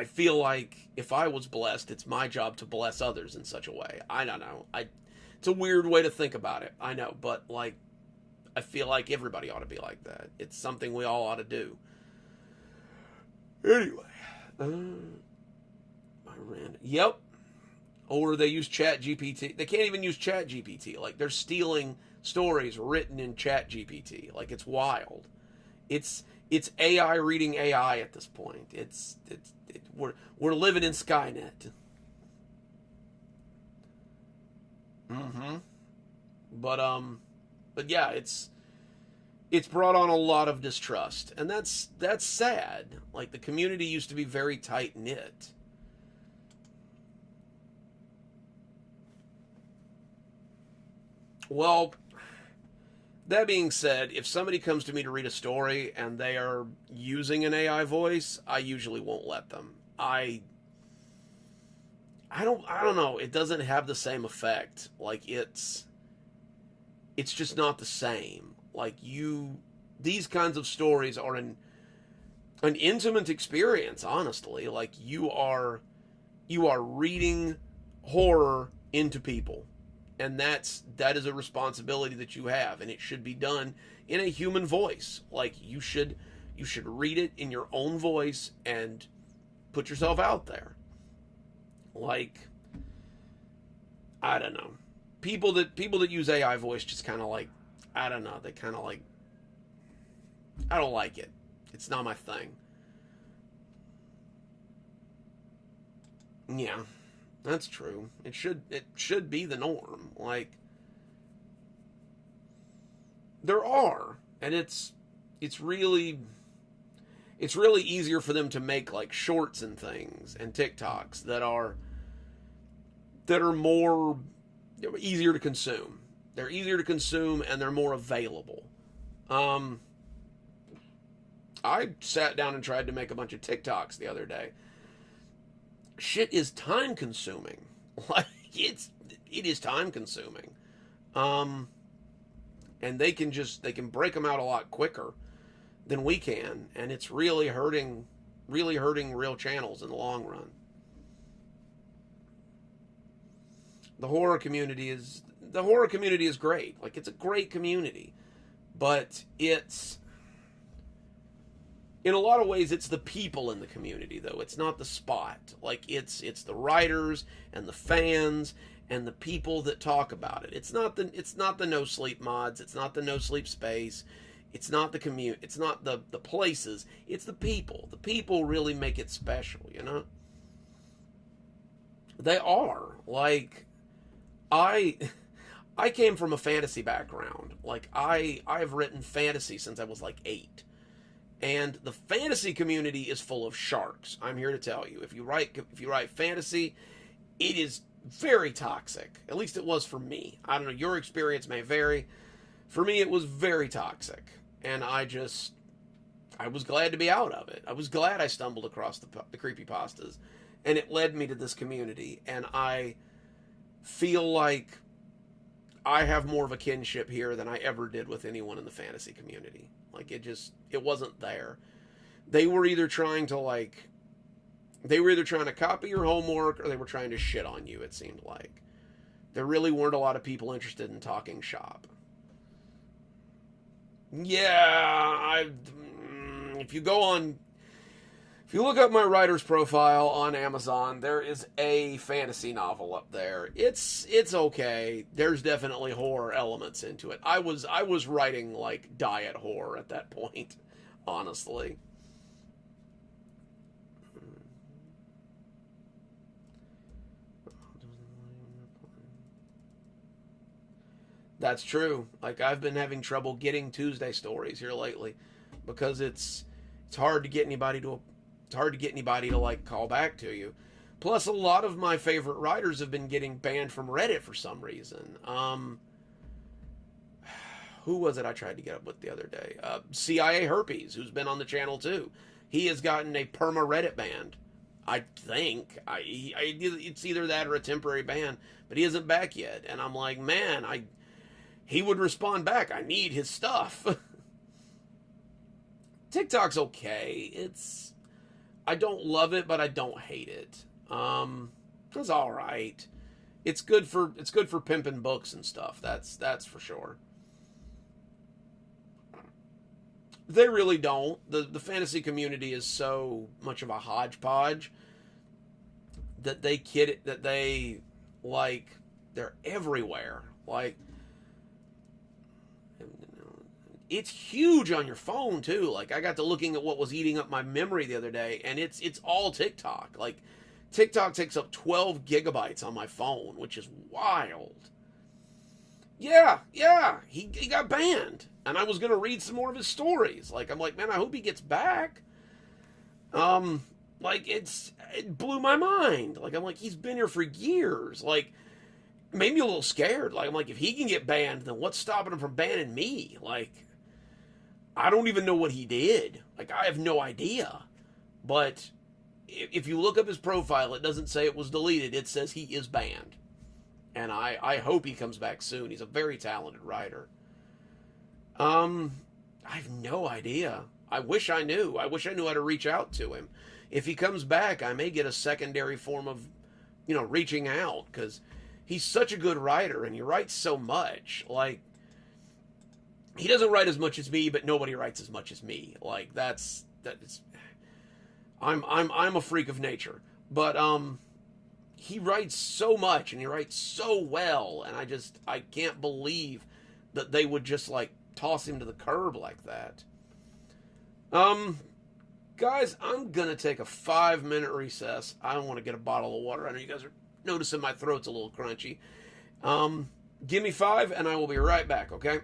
feel like if I was blessed, it's my job to bless others in such a way. I don't know. It's a weird way to think about it, I know, but like, I feel like everybody ought to be like that. It's something we all ought to do. Anyway, yep. Or they use Chat GPT. They can't even use Chat GPT. Like, they're stealing stories written in Chat GPT. Like, it's wild. It's AI reading AI at this point. We're living in Skynet. Mm-hmm. But yeah, it's brought on a lot of distrust, and that's sad. Like, the community used to be very tight knit. Well, that being said, if somebody comes to me to read a story and they are using an AI voice, I usually won't let them. I don't know. It doesn't have the same effect. Like, it's just not the same. Like, these kinds of stories are an intimate experience, honestly. Like, you are reading horror into people. And that is a responsibility that you have, and it should be done in a human voice. Like, you should read it in your own voice and put yourself out there. Like, I don't know. People that use AI voice just kind of like, I don't know, they kind of like, I don't like it. It's not my thing. Yeah. That's true. It should be the norm. Like, there are, and it's really easier for them to make, like, shorts and things and TikToks that are more easier to consume. They're easier to consume and they're more available. I sat down and tried to make a bunch of TikToks the other day. Shit is time consuming. Like, it is time consuming. And they can break them out a lot quicker than we can, and it's really hurting real channels in the long run. The horror community is great. Like, it's a great community, but it's, in a lot of ways, it's the people in the community, though. It's not the spot. Like, it's the writers and the fans and the people that talk about it. It's not the no sleep mods. It's not the no sleep space. It's not the commute. It's not the places. It's the people. The people really make it special, you know? They are. Like, I came from a fantasy background. Like, I've written fantasy since I was like 8. And the fantasy community is full of sharks. I'm here to tell you. If you write fantasy, it is very toxic. At least it was for me. I don't know. Your experience may vary. For me, it was very toxic. And I was glad to be out of it. I was glad I stumbled across the creepypastas. And it led me to this community. And I feel like I have more of a kinship here than I ever did with anyone in the fantasy community. Like, it wasn't there. They were either trying to copy your homework, or they were trying to shit on you, it seemed like. There really weren't a lot of people interested in talking shop. Yeah, if you look up my writer's profile on Amazon, there is a fantasy novel up there. It's okay. There's definitely horror elements into it. I was writing, like, diet horror at that point, honestly. That's true. Like, I've been having trouble getting Tuesday stories here lately because it's hard to get anybody to like call back to you. Plus, a lot of my favorite writers have been getting banned from Reddit for some reason. Who was it I tried to get up with the other day? CIA Herpes, who's been on the channel too. He has gotten a perma Reddit ban. I think it's either that or a temporary ban, but he isn't back yet. And I'm like, man, he would respond back. I need his stuff. TikTok's okay. I don't love it, but I don't hate it. It's all right. It's good for pimping books and stuff. That's for sure. They really don't. The fantasy community is so much of a hodgepodge that they Like, they're everywhere. Like, it's huge on your phone too. Like, I got to looking at what was eating up my memory the other day, and it's all TikTok. Like, TikTok takes up 12 gigabytes on my phone, which is wild. Yeah, he got banned, and I was gonna read some more of his stories. Like, I'm like, man, I hope he gets back. Um, like, it blew my mind. Like, I'm like, he's been here for years. Like, made me a little scared. Like, I'm like, if he can get banned, then what's stopping him from banning me? Like, I don't even know what he did. Like, I have no idea. But if you look up his profile, it doesn't say it was deleted. It says he is banned. And I hope he comes back soon. He's a very talented writer. I have no idea. I wish I knew. I wish I knew how to reach out to him. If he comes back, I may get a secondary form of, reaching out, because he's such a good writer and he writes so much. Like, he doesn't write as much as me, but nobody writes as much as me. Like, that's I'm a freak of nature. But he writes so much and he writes so well, and I can't believe that they would just like toss him to the curb like that. Um Guys, I'm gonna take a 5-minute recess. I want to get a bottle of water. I know you guys are noticing my throat's a little crunchy. Give me 5 and I will be right back, okay?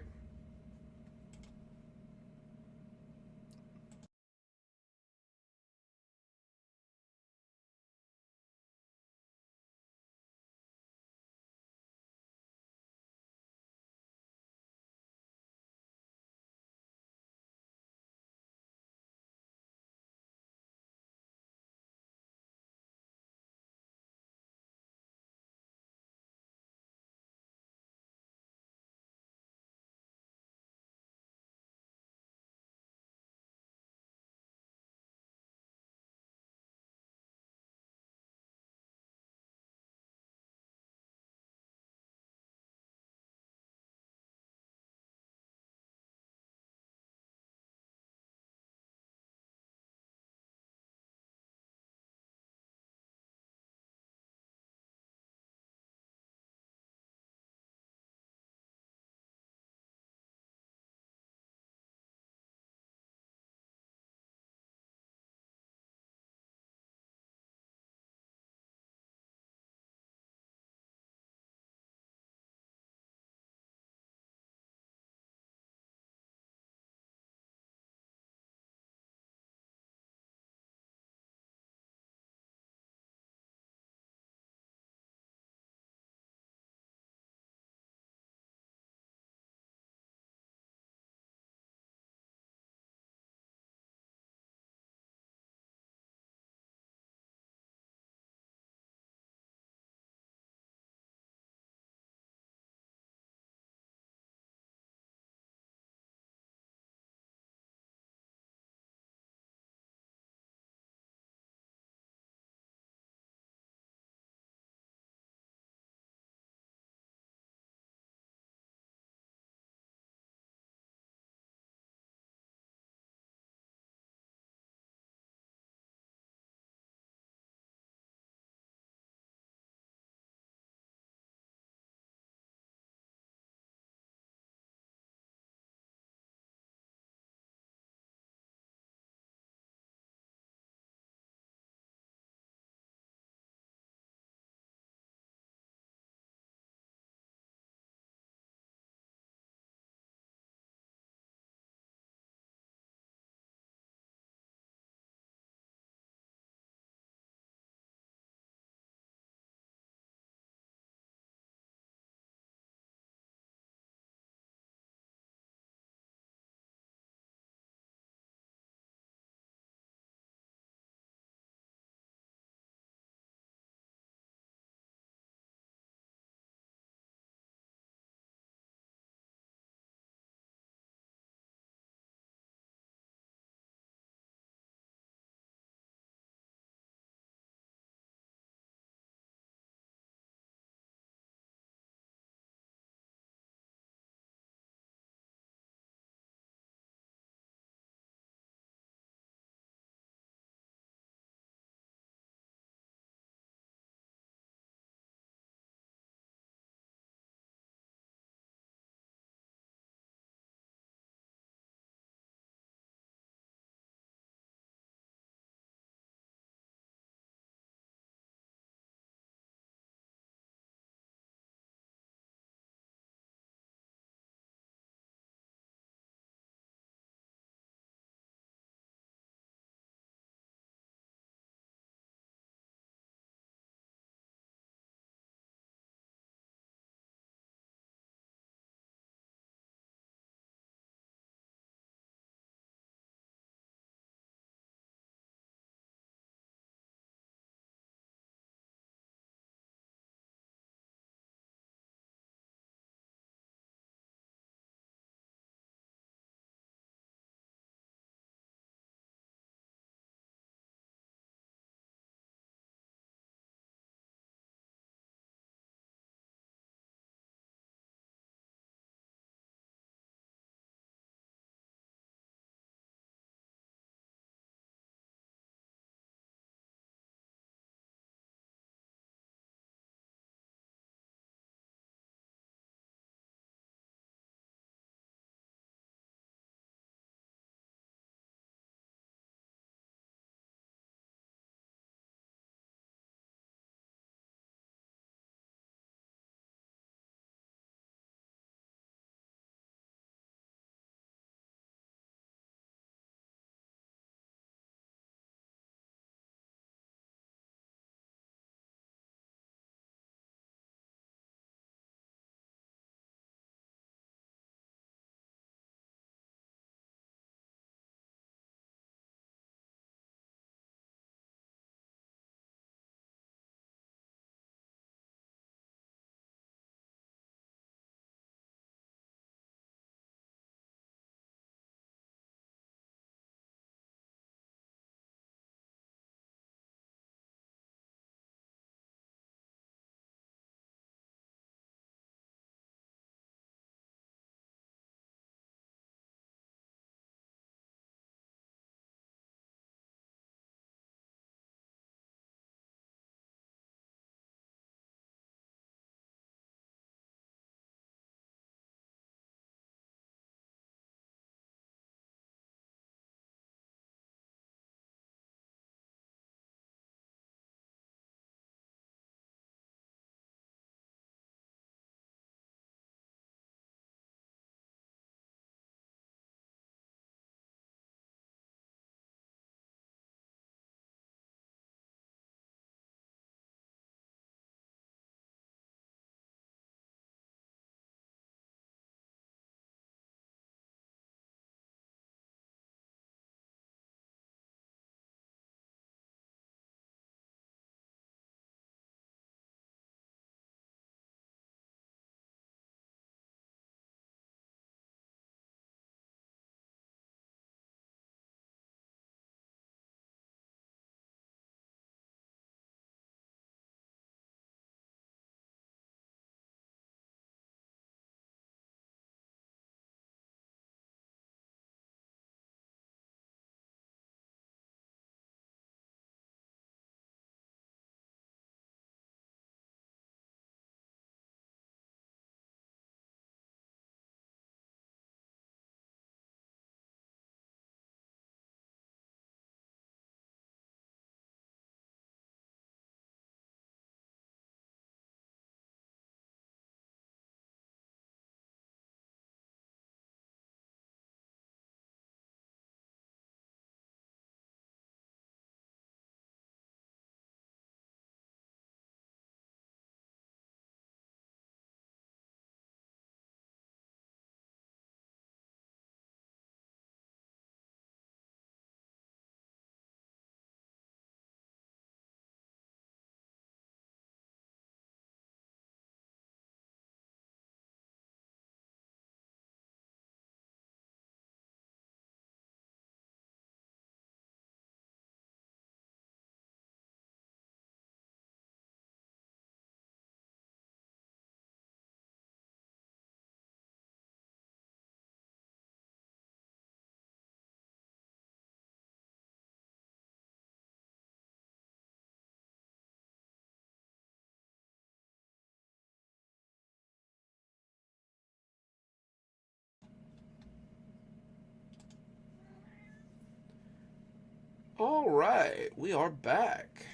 All right, we are back.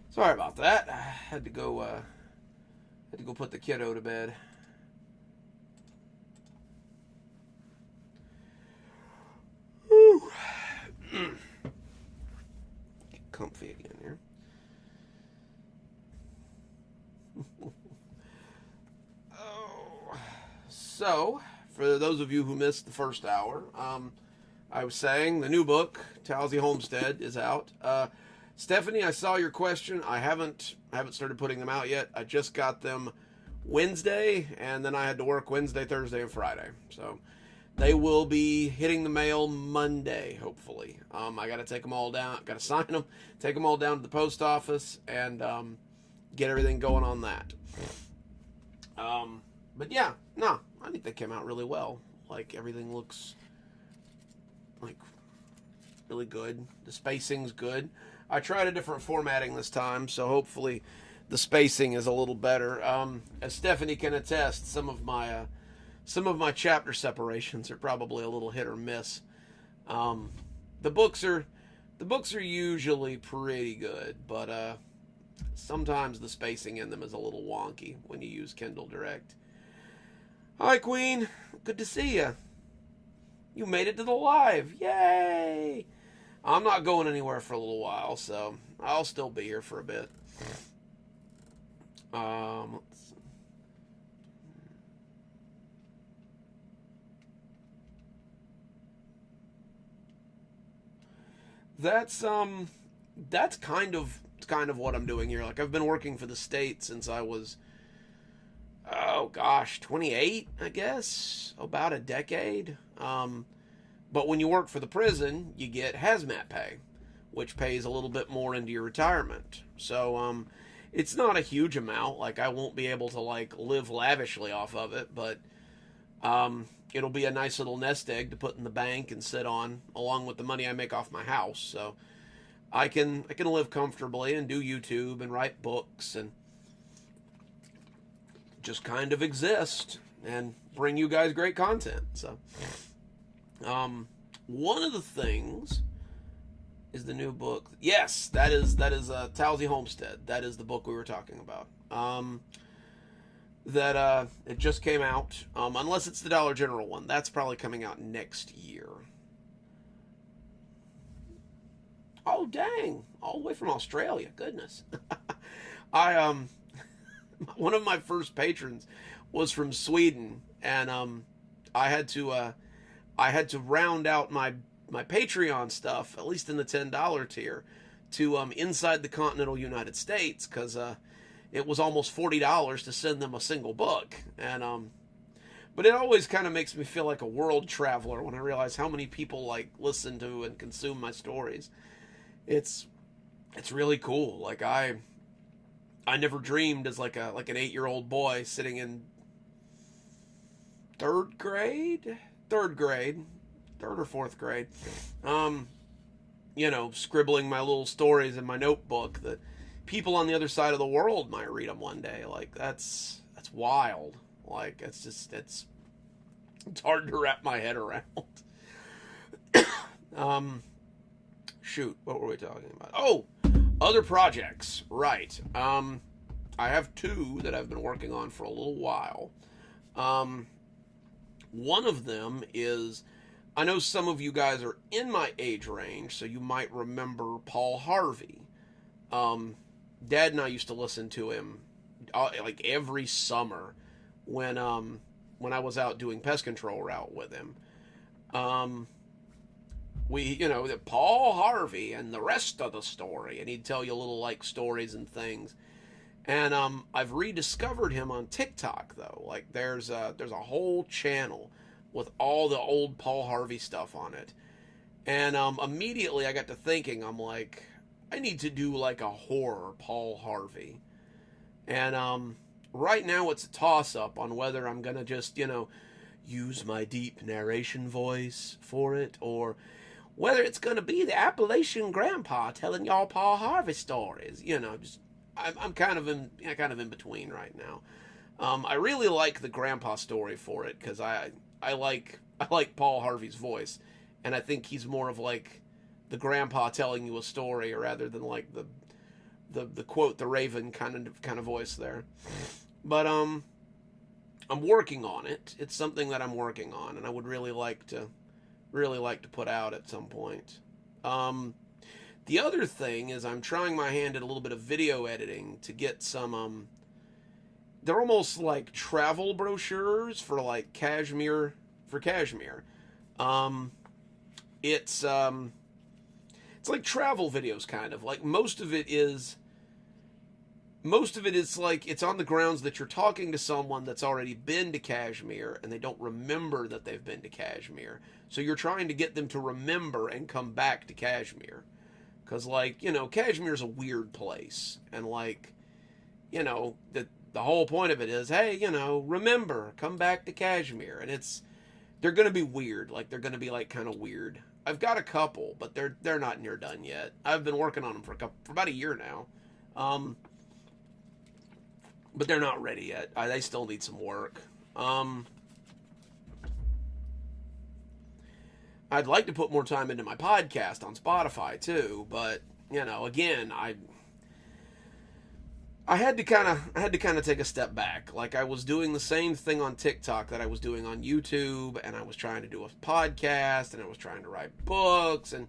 Sorry about that. I had to go put the kiddo to bed. Whew. Get comfy again here. Oh, so for those of you who missed the first hour, I was saying the new book, Taly Homestead, is out. Stephanie, I saw your question. I haven't started putting them out yet. I just got them Wednesday, and then I had to work Wednesday, Thursday, and Friday. So they will be hitting the mail Monday, hopefully. I got to take them all down. Got to sign them, take them all down to the post office, and get everything going on that. But yeah, no, I think they came out really well. Like, everything looks like really good. The spacing's good. I tried a different formatting this time, so hopefully the spacing is a little better. As Stephanie can attest, some of my chapter separations are probably a little hit or miss. The books are usually pretty good, but sometimes the spacing in them is a little wonky when you use Kindle Direct. Hi, Queen. Good to see you. You made it to the live. Yay! I'm not going anywhere for a little while, so I'll still be here for a bit. Let's see. That's kind of what I'm doing here. Like, I've been working for the state since I was, oh gosh, 28, I guess, about a decade. But when you work for the prison, you get hazmat pay, which pays a little bit more into your retirement. So it's not a huge amount. Like, I won't be able to like live lavishly off of it, but it'll be a nice little nest egg to put in the bank and sit on, along with the money I make off my house. So I can live comfortably and do YouTube and write books and just kind of exist and bring you guys great content. So one of the things is the new book. Yes, that is Taly Homestead. That is the book we were talking about. It just came out. Unless it's the Dollar General one, that's probably coming out next year. Oh dang! All the way from Australia. Goodness. I one of my first patrons was from Sweden, and I had to round out my Patreon stuff, at least in the $10 tier, to inside the continental United States, because it was almost $40 to send them a single book. And but it always kind of makes me feel like a world traveler when I realize how many people like listen to and consume my stories. It's really cool. Like, I never dreamed as like an 8-year-old boy sitting in third or fourth grade, scribbling my little stories in my notebook that people on the other side of the world might read them one day. Like, that's wild. Like, it's hard to wrap my head around. Shoot, what were we talking about? Oh, other projects, right. I have 2 that I've been working on for a little while. One of them is, I know some of you guys are in my age range, so you might remember Paul Harvey. Dad and I used to listen to him like every summer when I was out doing pest control route with him. Paul Harvey and the rest of the story, and he'd tell you little like stories and things. And I've rediscovered him on TikTok though. Like, there's a whole channel with all the old Paul Harvey stuff on it. And immediately I got to thinking, I'm like, I need to do like a horror Paul Harvey. And right now it's a toss-up on whether I'm gonna just, use my deep narration voice for it, or whether it's gonna be the Appalachian grandpa telling y'all Paul Harvey stories. I'm kind of in between right now. I really like the grandpa story for it because I like Paul Harvey's voice, and I think he's more of like the grandpa telling you a story, rather than like the quote the Raven kind of voice there. But I'm working on it. It's something that I'm working on, and I would really like to put out at some point. The other thing is I'm trying my hand at a little bit of video editing to get some they're almost like travel brochures for like cashmere for cashmere. It's like travel videos, kind of. Like most of it is like it's on the grounds that you're talking to someone that's already been to Kashmir and they don't remember that they've been to Kashmir. So you're trying to get them to remember and come back to Kashmir. Because, like, you know, Kashmir's a weird place. And, like, you know, the whole point of it is, hey, you know, remember, come back to Kashmir. And they're going to be weird. Like, they're going to be, like, kind of weird. I've got a couple, but they're not near done yet. I've been working on them for about a year now. But they're not ready yet. They still need some work. I'd like to put more time into my podcast on Spotify too, but you know, again, I had to kind of take a step back. Like I was doing the same thing on TikTok that I was doing on YouTube, and I was trying to do a podcast, and I was trying to write books, and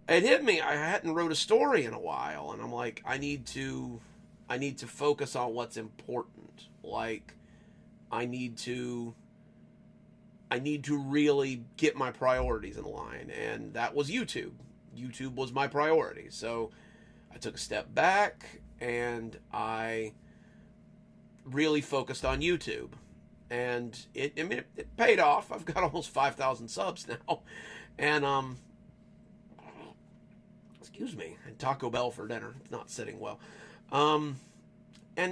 it hit me. I hadn't wrote a story in a while, and I'm like, I need to focus on what's important. Like, I need to really get my priorities in line, and that was YouTube. YouTube was my priority. So I took a step back, and I really focused on YouTube. And it paid off. I've got almost 5,000 subs now. And, excuse me, I had Taco Bell for dinner. It's not sitting well. And,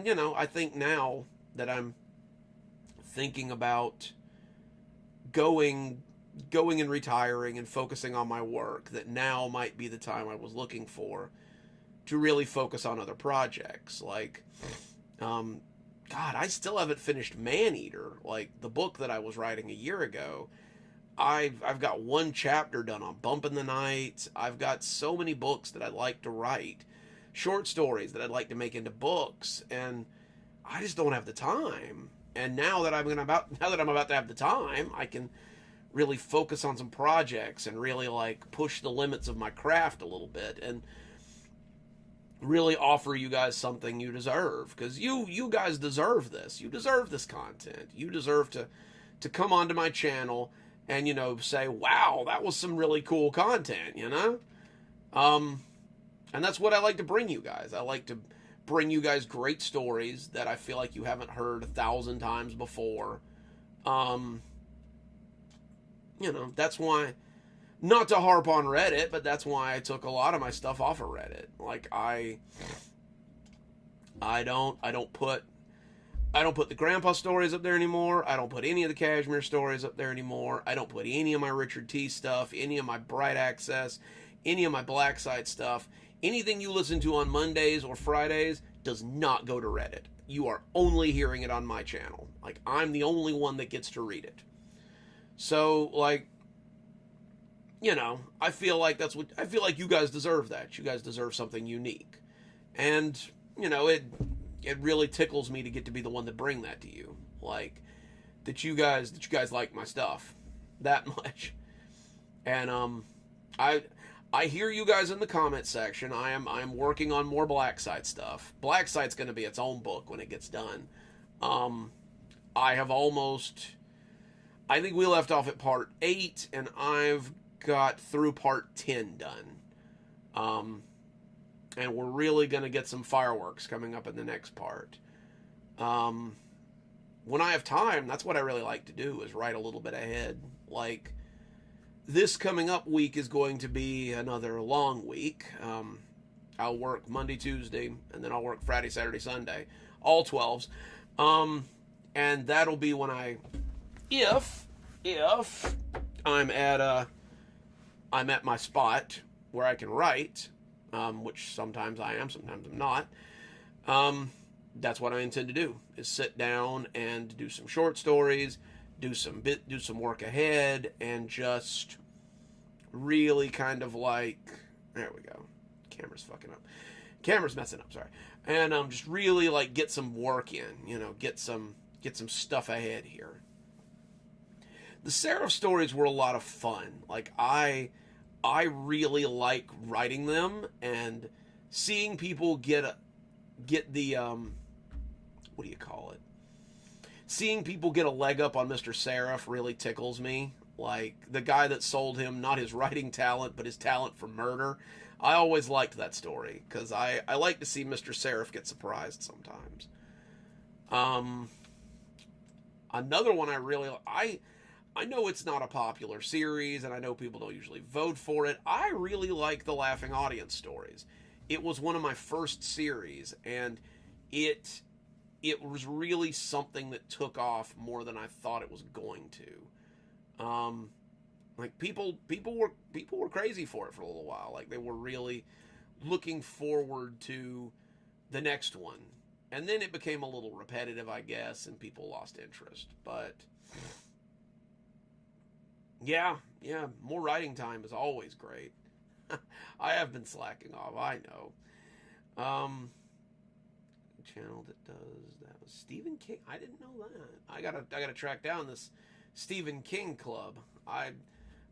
you know, I think now that I'm thinking about going and retiring and focusing on my work, that now might be the time I was looking for to really focus on other projects. Like, God, I still haven't finished Maneater, like the book that I was writing a year ago. I've got one chapter done on Bump in the Night. I've got so many books that I'd like to write, short stories that I'd like to make into books, and I just don't have the time. And now that I'm about to have the time, I can really focus on some projects and really like push the limits of my craft a little bit and really offer you guys something you deserve, because you guys deserve this. You deserve this content. You deserve to come onto my channel and, you know, say, wow, that was some really cool content, you know? And that's what I like to bring you guys. I like to bring you guys great stories that I feel like you haven't heard 1,000 times before. You know, that's why, not to harp on Reddit, but that's why I took a lot of my stuff off of Reddit. Like, I don't put the grandpa stories up there anymore. I don't put any of the Kashmir stories up there anymore. I don't put any of my Richard T stuff, any of my Bright Access, any of my Black Site stuff. Anything you listen to on Mondays or Fridays does not go to Reddit. You are only hearing it on my channel. Like, I'm the only one that gets to read it. So, like, you know, I feel like you guys deserve that. You guys deserve something unique. And, you know, it really tickles me to get to be the one to bring that to you. Like, that you guys like my stuff that much. And I hear you guys in the comment section. I am working on more Black Site stuff. Black Site's going to be its own book when it gets done. I think we left off at part 8, and I've got through part 10 done. And we're really going to get some fireworks coming up in the next part. When I have time, that's what I really like to do, is write a little bit ahead. Like, this coming up week is going to be another long week. I'll work Monday, Tuesday, and then I'll work Friday, Saturday, Sunday. All 12s. And that'll be when if I'm at my spot where I can write, which sometimes I am, sometimes I'm not. That's what I intend to do, is sit down and do some short stories, do some work ahead, and just really kind of like, there we go. Camera's fucking up. Camera's messing up, sorry. And just really like get some work in, get some stuff ahead here. The Seraph stories were a lot of fun. Like I really like writing them and seeing people get the what do you call it? Seeing people get a leg up on Mr. Seraph really tickles me. Like the guy that sold him not his writing talent, but his talent for murder. I always liked that story because I like to see Mr. Seraph get surprised sometimes. Another one I know it's not a popular series, and I know people don't usually vote for it. I really like the Laughing Audience stories. It was one of my first series, and it was really something that took off more than I thought it was going to. Like people were crazy for it for a little while. Like they were really looking forward to the next one, and then it became a little repetitive, I guess, and people lost interest. But yeah, more writing time is always great. I have been slacking off, I know. Channel that does that was Stephen King. I didn't know that. I gotta track down this Stephen King club.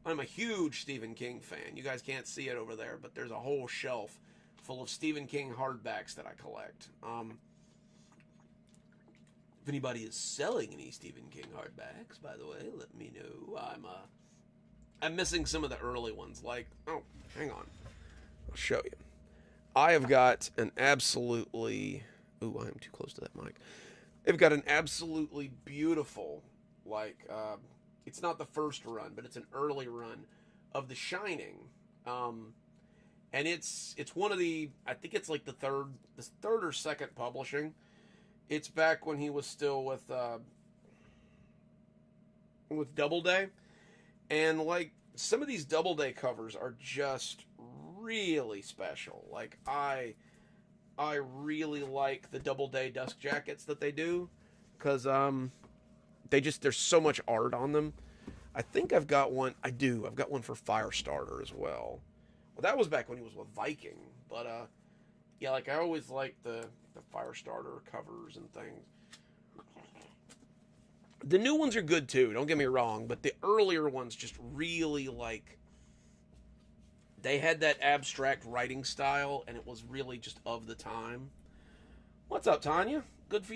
I'm a huge Stephen King fan. You guys can't see it over there, but there's a whole shelf full of Stephen King hardbacks that I collect. If anybody is selling any Stephen King hardbacks, by the way, let me know. I'm missing some of the early ones. Like, oh, hang on, I'll show you. I have got an absolutely. Ooh, I am too close to that mic. They've got an absolutely beautiful, like, it's not the first run, but it's an early run of The Shining. And it's one of the, I think it's like the third or second publishing. It's back when he was still with Doubleday. And like some of these Doubleday covers are just really special. Like I really like the Doubleday dust jackets that they do, because there's so much art on them. I think I've got one. I've got one for Firestarter as well. Well, that was back when he was with Viking, but yeah, like I always liked the Firestarter covers and things. The new ones are good too, don't get me wrong, but the earlier ones just really like, they had that abstract writing style, and it was really just of the time. What's up, Tanya? Good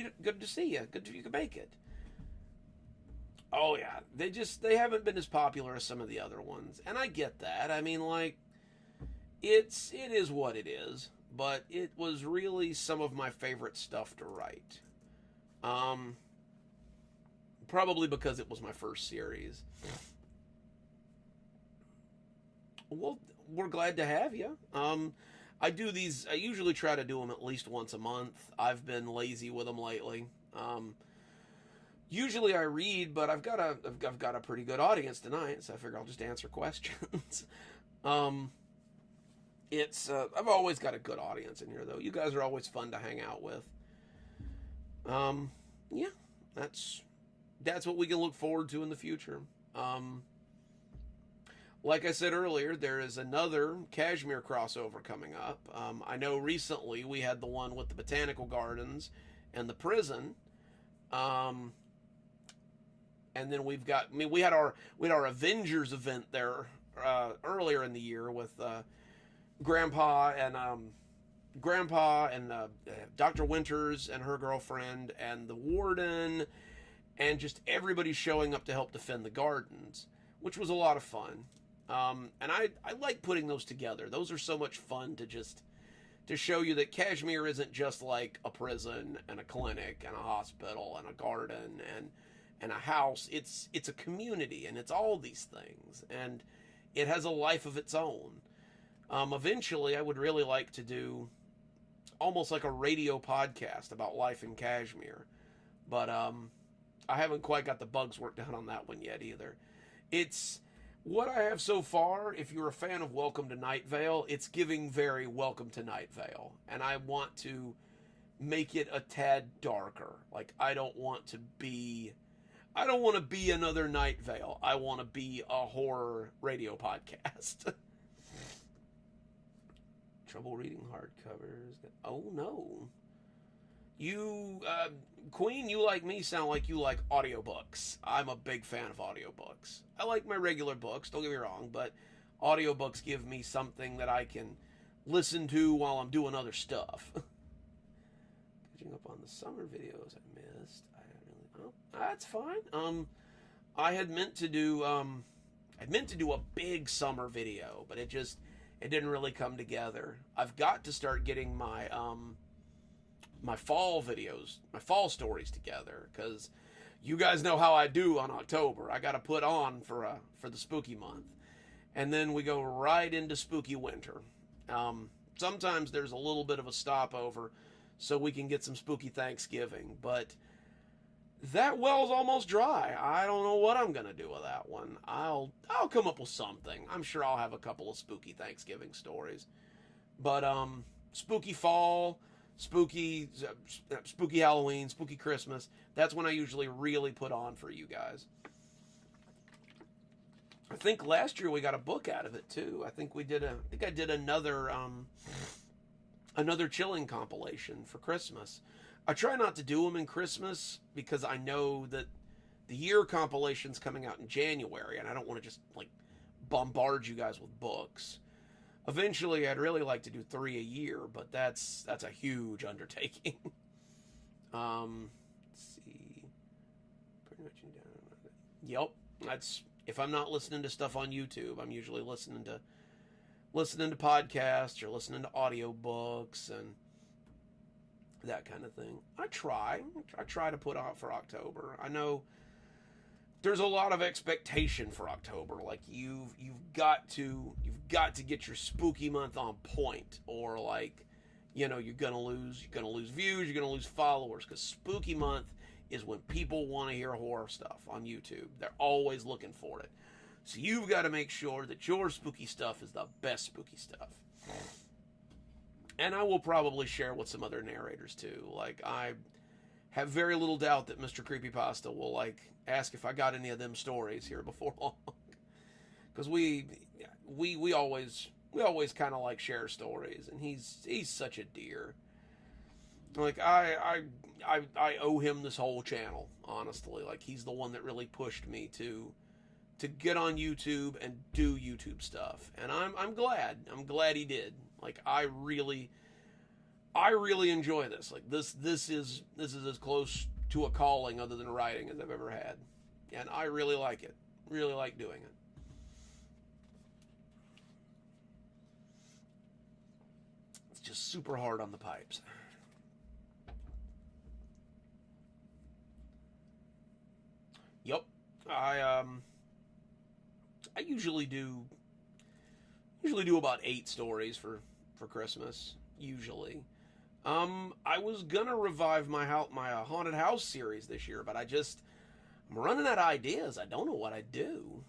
to see you. Good you could make it. Oh yeah, they haven't been as popular as some of the other ones, and I get that. I mean, like, it is what it is, but it was really some of my favorite stuff to write. Probably because it was my first series. Well, we're glad to have you. I usually try to do them at least once a month. I've been lazy with them lately. Usually I read, but I've got a pretty good audience tonight, so I figure I'll just answer questions. I've always got a good audience in here, though. You guys are always fun to hang out with. Yeah, that's what we can look forward to in the future. Like I said earlier, there is another Kashmir crossover coming up. I know recently we had the one with the Botanical Gardens and the prison. And then we had our Avengers event there earlier in the year with Grandpa and Dr. Winters and her girlfriend and the warden, and just everybody showing up to help defend the gardens, which was a lot of fun. And I like putting those together. Those are so much fun to show you that Kashmir isn't just like a prison and a clinic and a hospital and a garden and a house. It's a community, and it's all these things, and it has a life of its own. Eventually, I would really like to do almost like a radio podcast about life in Kashmir, but I haven't quite got the bugs worked out on that one yet either. It's what I have so far. If you're a fan of Welcome to Night Vale, it's giving very Welcome to Night Vale, and I want to make it a tad darker. Like, I don't want to be I don't want to be another Night Vale. I want to be a horror radio podcast. Trouble reading hardcovers. Oh no. You, Queen, you like me sound like you like audiobooks. I'm a big fan of audiobooks. I like my regular books, don't get me wrong, but audiobooks give me something that I can listen to while I'm doing other stuff. Catching up on the summer videos I missed. That's fine. I had meant to do a big summer video, but it didn't really come together. I've got to start getting my my fall videos, my fall stories together, because you guys know how I do on October. I got to put on for the spooky month, and then we go right into spooky winter. Sometimes there's a little bit of a stopover so we can get some spooky Thanksgiving, but that well's almost dry. I don't know what I'm gonna do with that one. I'll come up with something. I'm sure I'll have a couple of spooky Thanksgiving stories, but spooky fall, spooky Halloween, spooky Christmas. That's when I usually really put on for you guys. I think last year we got a book out of it too. I think I did another chilling compilation for Christmas. I try not to do them in Christmas because I know that the year compilation's coming out in January, and I don't want to just like bombard you guys with books. Eventually, I'd really like to do 3 a year, but that's a huge undertaking. Let's see. Pretty much in down. Yep, that's if I'm not listening to stuff on YouTube, I'm usually listening to podcasts or listening to audiobooks and that kind of thing. I try to put out for October. I know there's a lot of expectation for October. Like you've got to get your spooky month on point, or like, you're gonna lose views, you're gonna lose followers, because spooky month is when people want to hear horror stuff on YouTube. They're always looking for it. So you've got to make sure that your spooky stuff is the best spooky stuff. And I will probably share with some other narrators too. Like, I have very little doubt that Mr. Creepypasta will ask if I got any of them stories here before long. Because we always kind of share stories, and he's such a dear. Like, I owe him this whole channel, honestly. Like, he's the one that really pushed me to get on YouTube and do YouTube stuff. And I'm glad he did. Like, I really enjoy this. Like, this is as close to a calling other than writing as I've ever had. And I really like it. Really like doing it. It's just super hard on the pipes. Yep. I usually do about 8 stories for Christmas, usually. I was gonna revive my haunted house series this year, but I'm running out of ideas. I don't know what I'd do.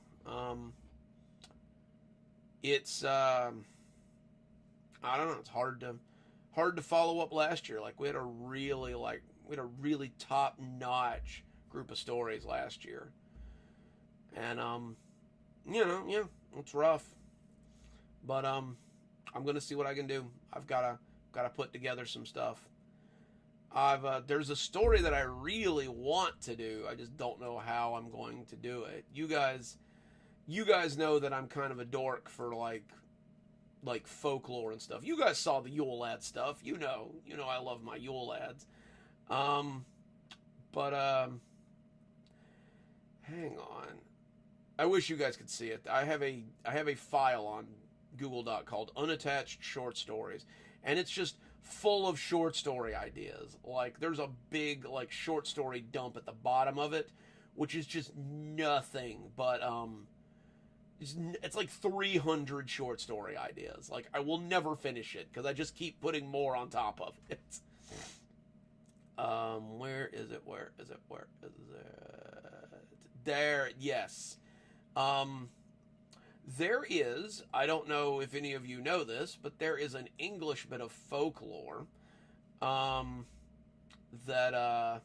It's I don't know. It's hard to follow up last year. Like, we had a really top notch group of stories last year, and yeah, it's rough. But I'm gonna see what I can do. I've gotta put together some stuff. There's a story that I really want to do. I just don't know how I'm going to do it. You guys know that I'm kind of a dork for like folklore and stuff. You guys saw the Yule Lad stuff. You know I love my Yule Lads. But hang on. I wish you guys could see it. I have a file on Google Doc called Unattached Short Stories, and it's just full of short story ideas. Like, there's a big short story dump at the bottom of it, which is just nothing but it's like 300 short story ideas. Like, I will never finish it because I just keep putting more on top of it. Where is it? There, yes. There is, I don't know if any of you know this, but there is an English bit of folklore that how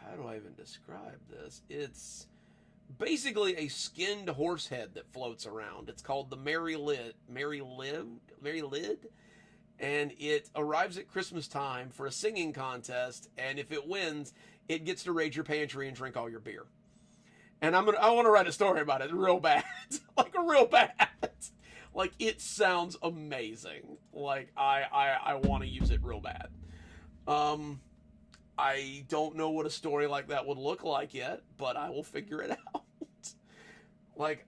how do I even describe this? It's basically a skinned horse head that floats around. It's called the Mary Lid, and it arrives at Christmas time for a singing contest, and if it wins, it gets to raid your pantry and drink all your beer. And I want to write a story about it real bad. Like real bad. Like it sounds amazing. Like I want to use it real bad. I don't know what a story like that would look like yet, but I will figure it out. Like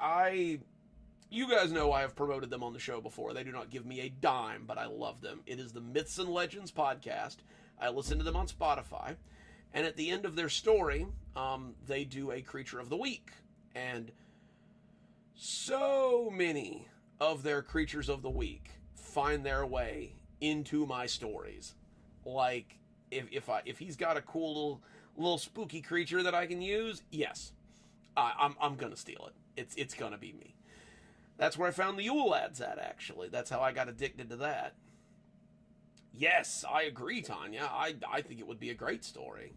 you guys know I have promoted them on the show before. They do not give me a dime, but I love them. It is the Myths and Legends podcast. I listen to them on Spotify. And at the end of their story, they do a Creature of the Week. And so many of their Creatures of the Week find their way into my stories. Like, if he's got a cool little spooky creature that I can use, yes, I'm going to steal it. It's going to be me. That's where I found the Yule ads at, actually. That's how I got addicted to that. Yes, I agree, Tanya. I think it would be a great story.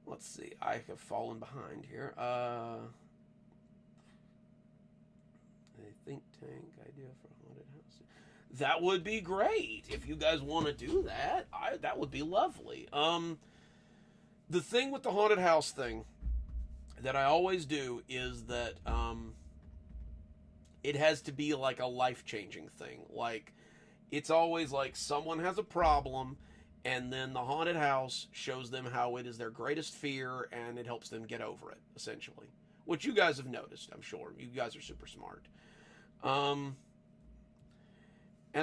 Let's see. I have fallen behind here. A think tank idea for haunted house. That would be great if you guys want to do that. That would be lovely. The thing with the haunted house thing that I always do is that it has to be like a life-changing thing. Like, it's always like someone has a problem, and then the haunted house shows them how it is their greatest fear, and it helps them get over it, essentially. Which you guys have noticed, I'm sure. You guys are super smart. And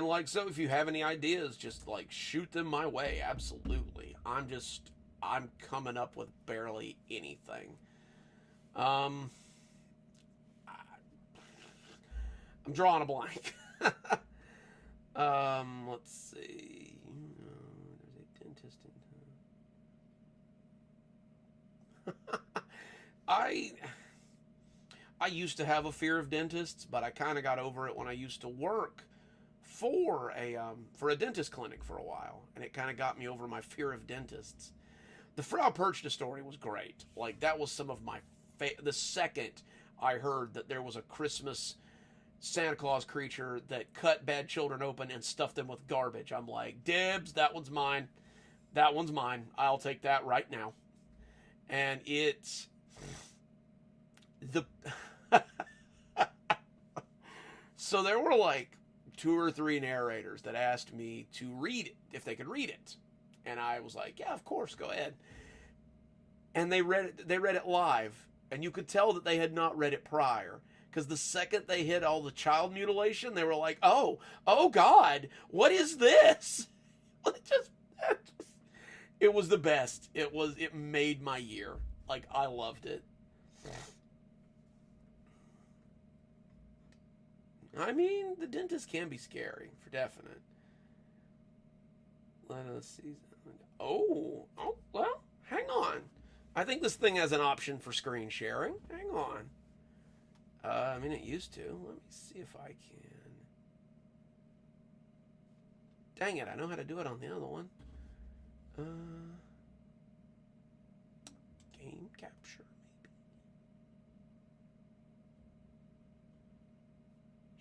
like, so if you have any ideas, just like shoot them my way. Absolutely. I'm coming up with barely anything. I'm drawing a blank. Let's see. There's a dentist in town. I used to have a fear of dentists, but I kind of got over it when I used to work for a dentist clinic for a while, and it kind of got me over my fear of dentists. The Frau Perchta story was great. Like, that was some of my the second I heard that there was a Christmas Santa Claus creature that cut bad children open and stuffed them with garbage, I'm like, dibs, that one's mine. That one's mine. I'll take that right now. And it's the so there were like 2 or 3 narrators that asked me to read it, if they could read it. And I was like, yeah, of course, go ahead. And they read it live, and you could tell that they had not read it prior, because the second they hit all the child mutilation, they were like, oh God, what is this? It was the best. It made my year. Like, I loved it. I mean, the dentist can be scary, for definite. Let us see. Oh, well, hang on. I think this thing has an option for screen sharing. Hang on. I mean, it used to. Let me see if I can. Dang it, I know how to do it on the other one. Game capture, maybe.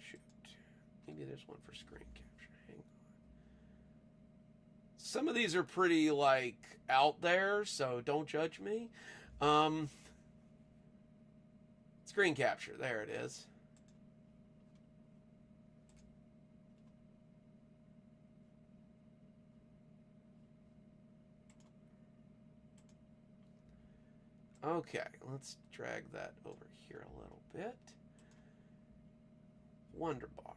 Shoot. Maybe there's one for screen capture. Hang on. Some of these are pretty, like, out there, so don't judge me. Screen capture, there it is. Okay, let's drag that over here a little bit. Wonder bar.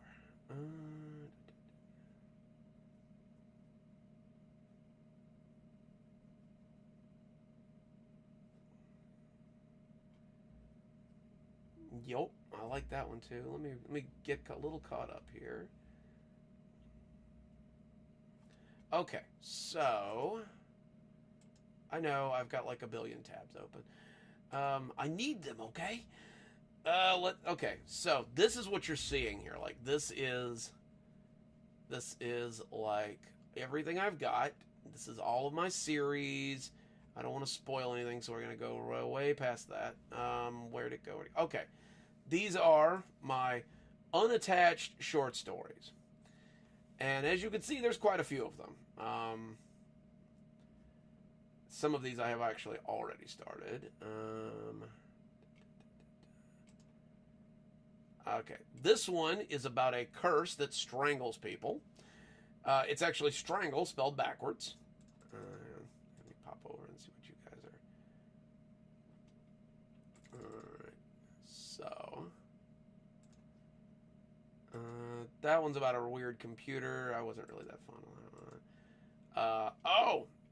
Yup, I like that one too. Let me get a little caught up here. Okay, so I know I've got like a billion tabs open. I need them, okay? Okay, so this is what you're seeing here. Like, this is like everything I've got. This is all of my series. I don't want to spoil anything, so we're going to go way past that. Where'd it go? Okay. These are my unattached short stories. And as you can see, there's quite a few of them. Some of these I have actually already started. Okay. This one is about a curse that strangles people. It's actually strangle spelled backwards. Let me pop over and see what you guys are. Alright. So. That one's about a weird computer. I wasn't really that fond of that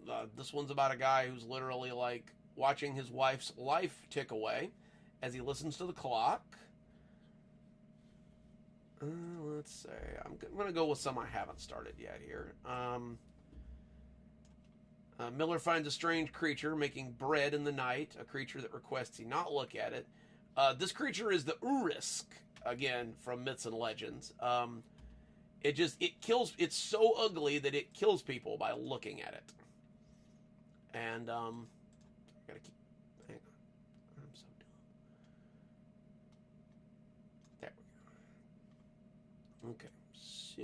one. This one's about a guy who's literally like watching his wife's life tick away as he listens to the clock. Let's see. I'm going to go with some I haven't started yet here. Miller finds a strange creature making bread in the night, a creature that requests he not look at it. This creature is the Urisk, again, from Myths and Legends. It kills, it's so ugly that it kills people by looking at it. And, I gotta keep, hang on. I'm so dumb. There we go. Okay, so,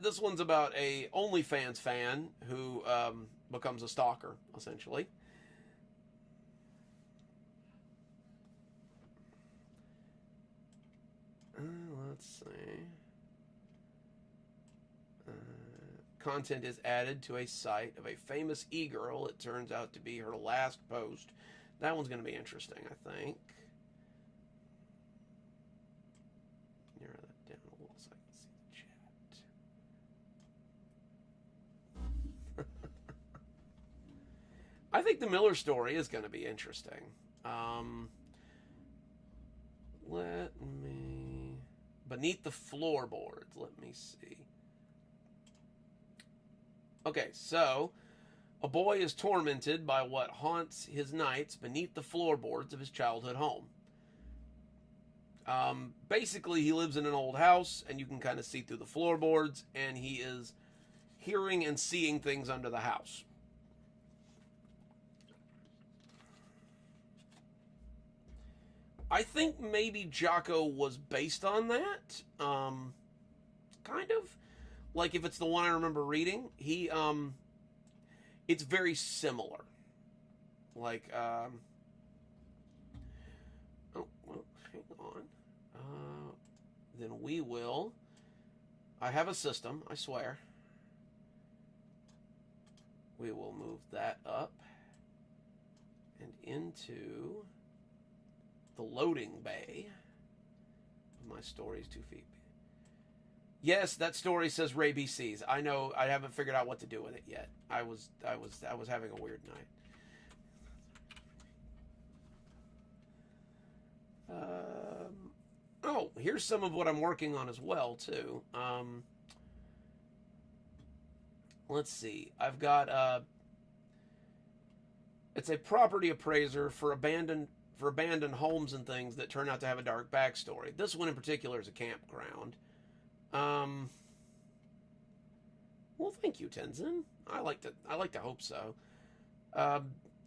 this one's about a OnlyFans fan who, becomes a stalker, essentially. Let's see. Content is added to a site of a famous e-girl. It turns out to be her last post. That one's going to be interesting, I think. Narrow that down a little so I can see the chat. I think the Miller story is going to be interesting. Let me... Beneath the floorboards. Let me see. Okay, so... A boy is tormented by what haunts his nights beneath the floorboards of his childhood home. Basically, he lives in an old house, and you can kind of see through the floorboards, and he is hearing and seeing things under the house. I think maybe Jocko was based on that. Kind of. Like, if it's the one I remember reading, it's very similar. Like, oh, well, hang on. Then we will... I have a system, I swear. We will move that up and into the loading bay of my stories 2 feet. Yes, that story says Ray BC's. I know. I haven't figured out what to do with it yet. I was having a weird night. Oh, here's some of what I'm working on as well too. Let's see. I've got it's a property appraiser for abandoned homes and things that turn out to have a dark backstory. This one in particular is a campground. Well, thank you, Tenzin. I like to hope so.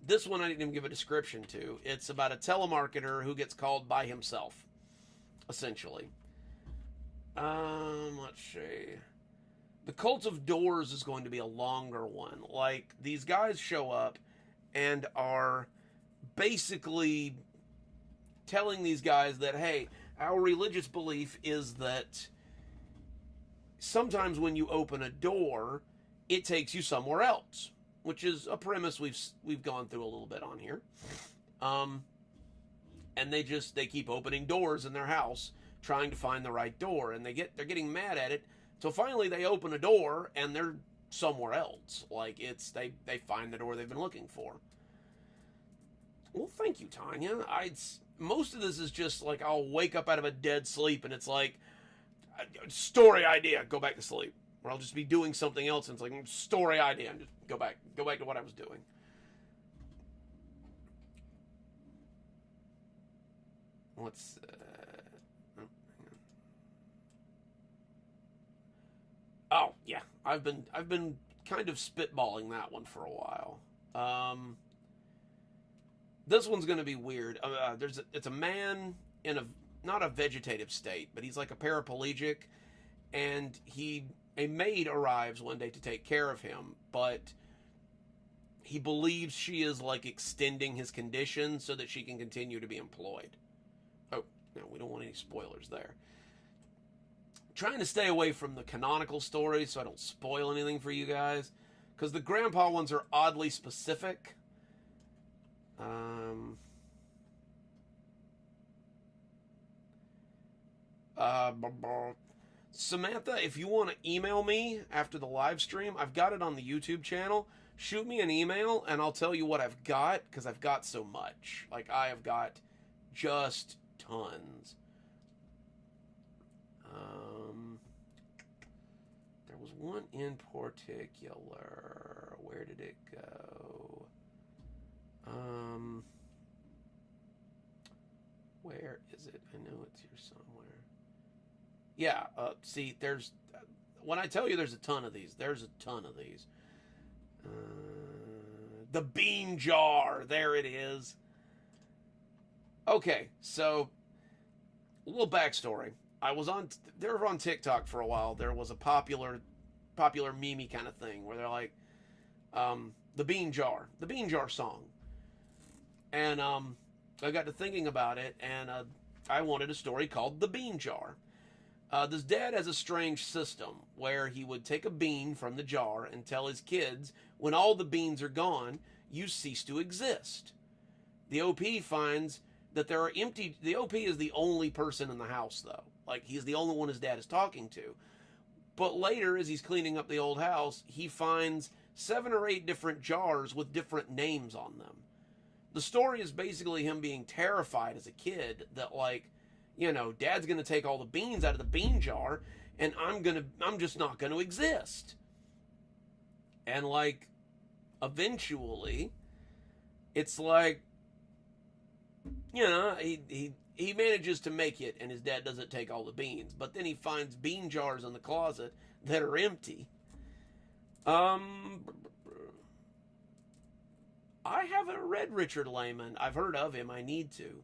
This one I didn't even give a description to. It's about a telemarketer who gets called by himself, essentially. Let's see. The Cult of Doors is going to be a longer one. Like, these guys show up and are basically telling these guys that, hey, our religious belief is that sometimes when you open a door, it takes you somewhere else, which is a premise we've gone through a little bit on here. And they keep opening doors in their house, trying to find the right door, and they're getting mad at it. So finally, they open a door and they're somewhere else. Like they find the door they've been looking for. Well, thank you, Tanya. Most of this is just like I'll wake up out of a dead sleep and it's like, story idea, go back to sleep. Or I'll just be doing something else and it's like, story idea, and just go back to what I was doing. What's oh, yeah, I've been kind of spitballing that one for a while. This one's going to be weird. It's a man in a not a vegetative state, but he's like a paraplegic, and a maid arrives one day to take care of him, but he believes she is like extending his condition so that she can continue to be employed. Oh, no, we don't want any spoilers there. Trying to stay away from the canonical stories so I don't spoil anything for you guys, because the grandpa ones are oddly specific. Samantha, if you want to email me after the live stream, I've got it on the YouTube channel. Shoot me an email and I'll tell you what I've got, because I've got so much. Like, I have got just tons. There was one in particular. Where did it go? Where is it? I know it's here somewhere. Yeah, see, when I tell you there's a ton of these, there's a ton of these. The Bean Jar, there it is. Okay, so, a little backstory. They were on TikTok for a while. There was a popular meme kind of thing where they're like, the Bean Jar song. And, I got to thinking about it, and, I wanted a story called The Bean Jar. This dad has a strange system where he would take a bean from the jar and tell his kids, when all the beans are gone, you cease to exist. The OP finds that there are empty... The OP is the only person in the house, though. Like, he's the only one his dad is talking to. But later, as he's cleaning up the old house, he finds 7 or 8 different jars with different names on them. The story is basically him being terrified as a kid that, like, you know, Dad's going to take all the beans out of the bean jar, and I'm just not going to exist. And, like, eventually, it's like, you know, he manages to make it, and his dad doesn't take all the beans. But then he finds bean jars in the closet that are empty. I haven't read Richard Lehman. I've heard of him. I need to.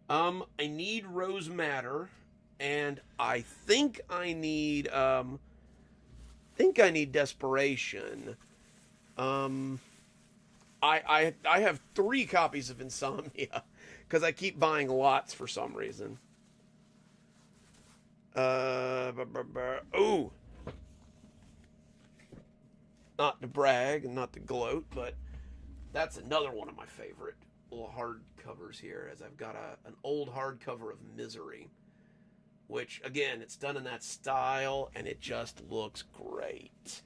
I need Rose Madder, and I think I need Desperation. I have 3 copies of Insomnia, because I keep buying lots for some reason. Ooh. Not to brag and not to gloat, but that's another one of my favorite little hardcovers here, as I've got an old hardcover of Misery, which, again, it's done in that style, and it just looks great.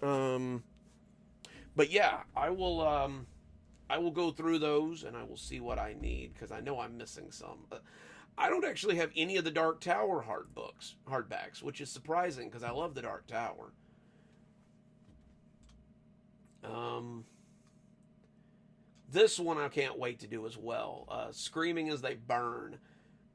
But yeah, I will go through those, and I will see what I need, because I know I'm missing some. I don't actually have any of the Dark Tower hardbacks, which is surprising, because I love the Dark Tower. This one I can't wait to do as well. Screaming as They Burn.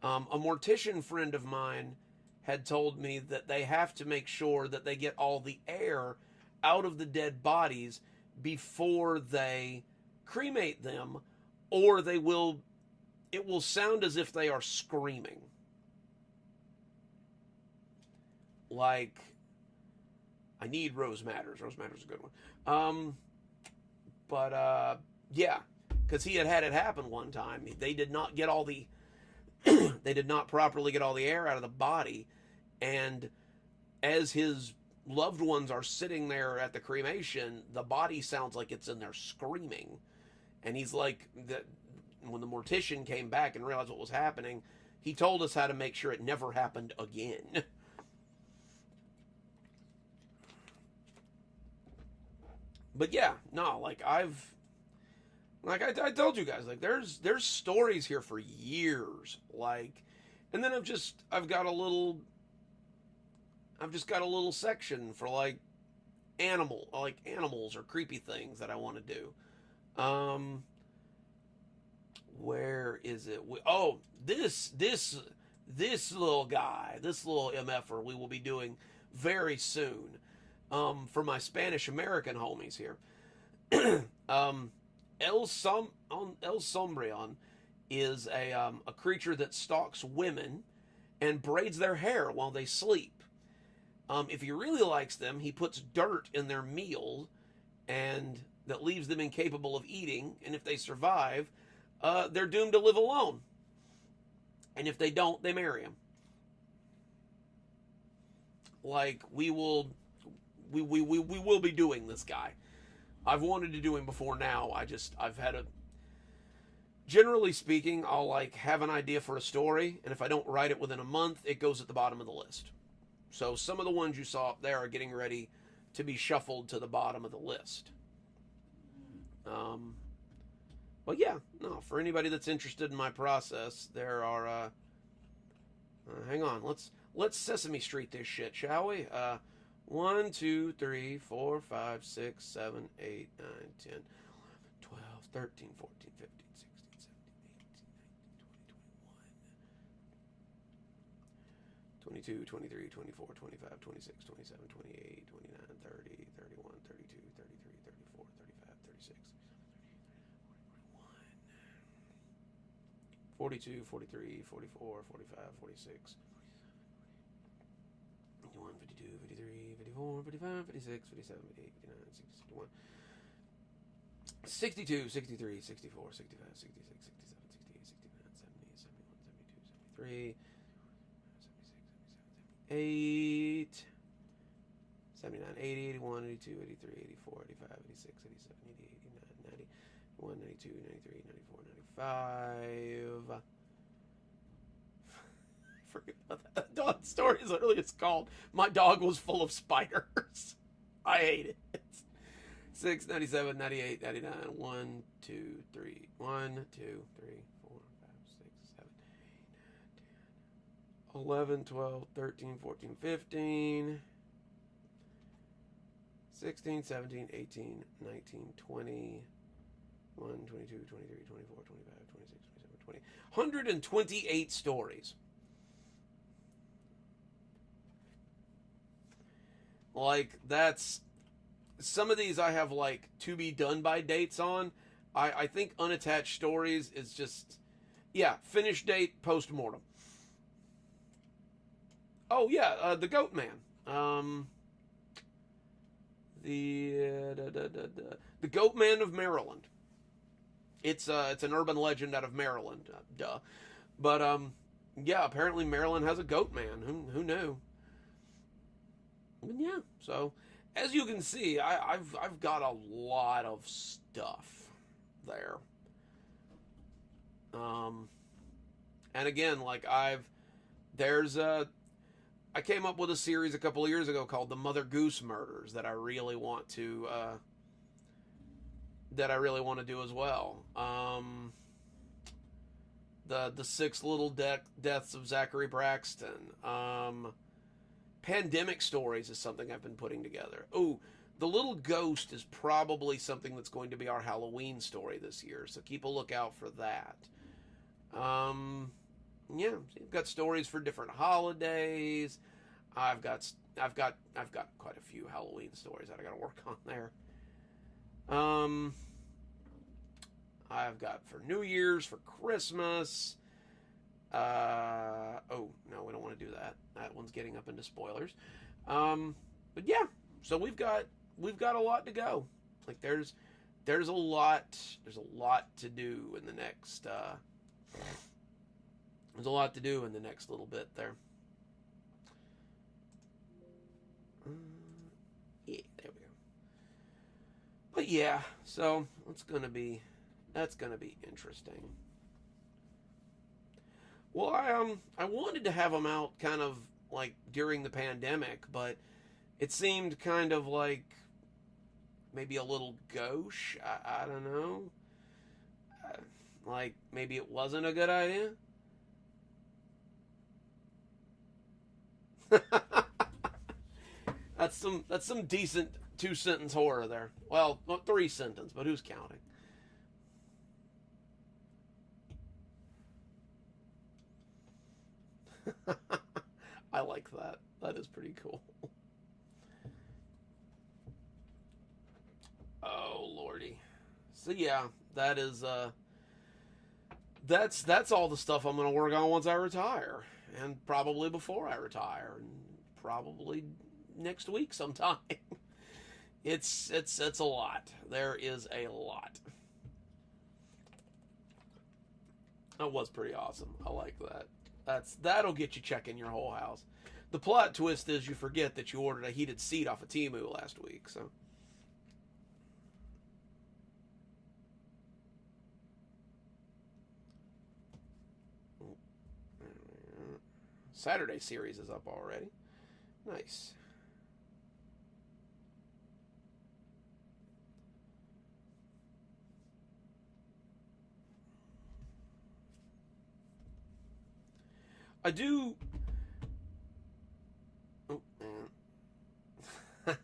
A mortician friend of mine had told me that they have to make sure that they get all the air out of the dead bodies before they cremate them, or it will sound as if they are screaming. Like, I need Rose Matters. Rose Matters is a good one. Yeah, because he had it happen one time. They did not get all the they did not properly get all the air out of the body, and as his loved ones are sitting there at the cremation, the body sounds like it's in there screaming. And he's like, when the mortician came back and realized what was happening, he told us how to make sure it never happened again. But yeah, no, like I told you guys, like there's stories here for years, like, and then I've just got a little section for like animals or creepy things that I want to do. Where is it? Oh, this this little guy, this little MFer, we will be doing very soon. For my Spanish American homies here. El Sombrion is a creature that stalks women and braids their hair while they sleep. If he really likes them, he puts dirt in their meal and that leaves them incapable of eating. And if they survive, they're doomed to live alone. And if they don't, they marry him. Like, we will be doing this guy. I've wanted to do him before now. I've had a... Generally speaking, I'll like have an idea for a story, and if I don't write it within a month, it goes at the bottom of the list. So some of the ones you saw up there are getting ready to be shuffled to the bottom of the list. But yeah, no, for anybody that's interested in my process, there are, hang on, let's Sesame Street this shit, shall we? 1, 2, 3, 4, 5, 6, 7, 8, 9, 10, 12, 13, 14, 15, 16, 17, 18, 19, 20, 21, 22, 23, 24, 25, 26, 27, 28, 29, 30, 31, 32, 33, 34, 35, 36, 42, 43, 44, 45, 46, 51, 52, 53, 54, 55, 56, 57, 58, 59, 60, 61, 62, 63, 64, 65, 66, 67, 68, 69, 70, 71, 72, 73, 76, 77, 78, 79, 80, 81, 82, 83, 84, 85, 86, 87, 88, 89, 90, 91, 92, 93, 94, 95. Forget about that. Dog story is literally it's called My Dog Was Full of Spiders. I hate it. 6, 97, 98, 99, 1, 2, 3, 1, 2, 3, 4, 5, 6, 7, 8, 9, 10, 11, 12, 13, 14, 15, 16, 17, 18, 19, 20, 1, 22, 23, 24, 25, 26, 27, 20. 128 stories. Like, that's... Some of these I have, like, to be done by dates on. I think unattached stories is just... Yeah, finish date, post-mortem. Oh, yeah, the Goat Man. The Goat Man of Maryland. It's an urban legend out of Maryland. Duh. But, yeah, apparently Maryland has a Goat Man. Who knew? But yeah, so as you can see, I've got a lot of stuff there. And again, like I came up with a series a couple of years ago called The Mother Goose Murders that I really want to do as well. The 6 Little Deaths of Zachary Braxton. Pandemic stories is something I've been putting together. Oh, The Little Ghost is probably something that's going to be our Halloween story this year, so keep a lookout for that. Yeah, you've got stories for different holidays. I've got quite a few Halloween stories that I got to work on there. I've got for New Year's, for Christmas. Oh, no, we don't want to do that. That one's getting up into spoilers. But yeah, so we've got a lot to go. Like there's a lot to do in the next, there's a lot to do in the next little bit there. Yeah, there we go. But yeah, so that's gonna be interesting. Well, I wanted to have them out kind of like during the pandemic, but it seemed kind of like maybe a little gauche. I don't know. Like maybe it wasn't a good idea. That's some decent 2-sentence horror there. Well, not 3-sentence, but who's counting? I like that. That is pretty cool. Oh lordy. So yeah, that is that's all the stuff I'm going to work on once I retire, and probably before I retire, and probably next week sometime. It's a lot. There is a lot. That was pretty awesome. I like that. That'll get you checking your whole house. The plot twist is you forget that you ordered a heated seat off of Temu last week. So Saturday series is up already. Nice. I do. Oh, man.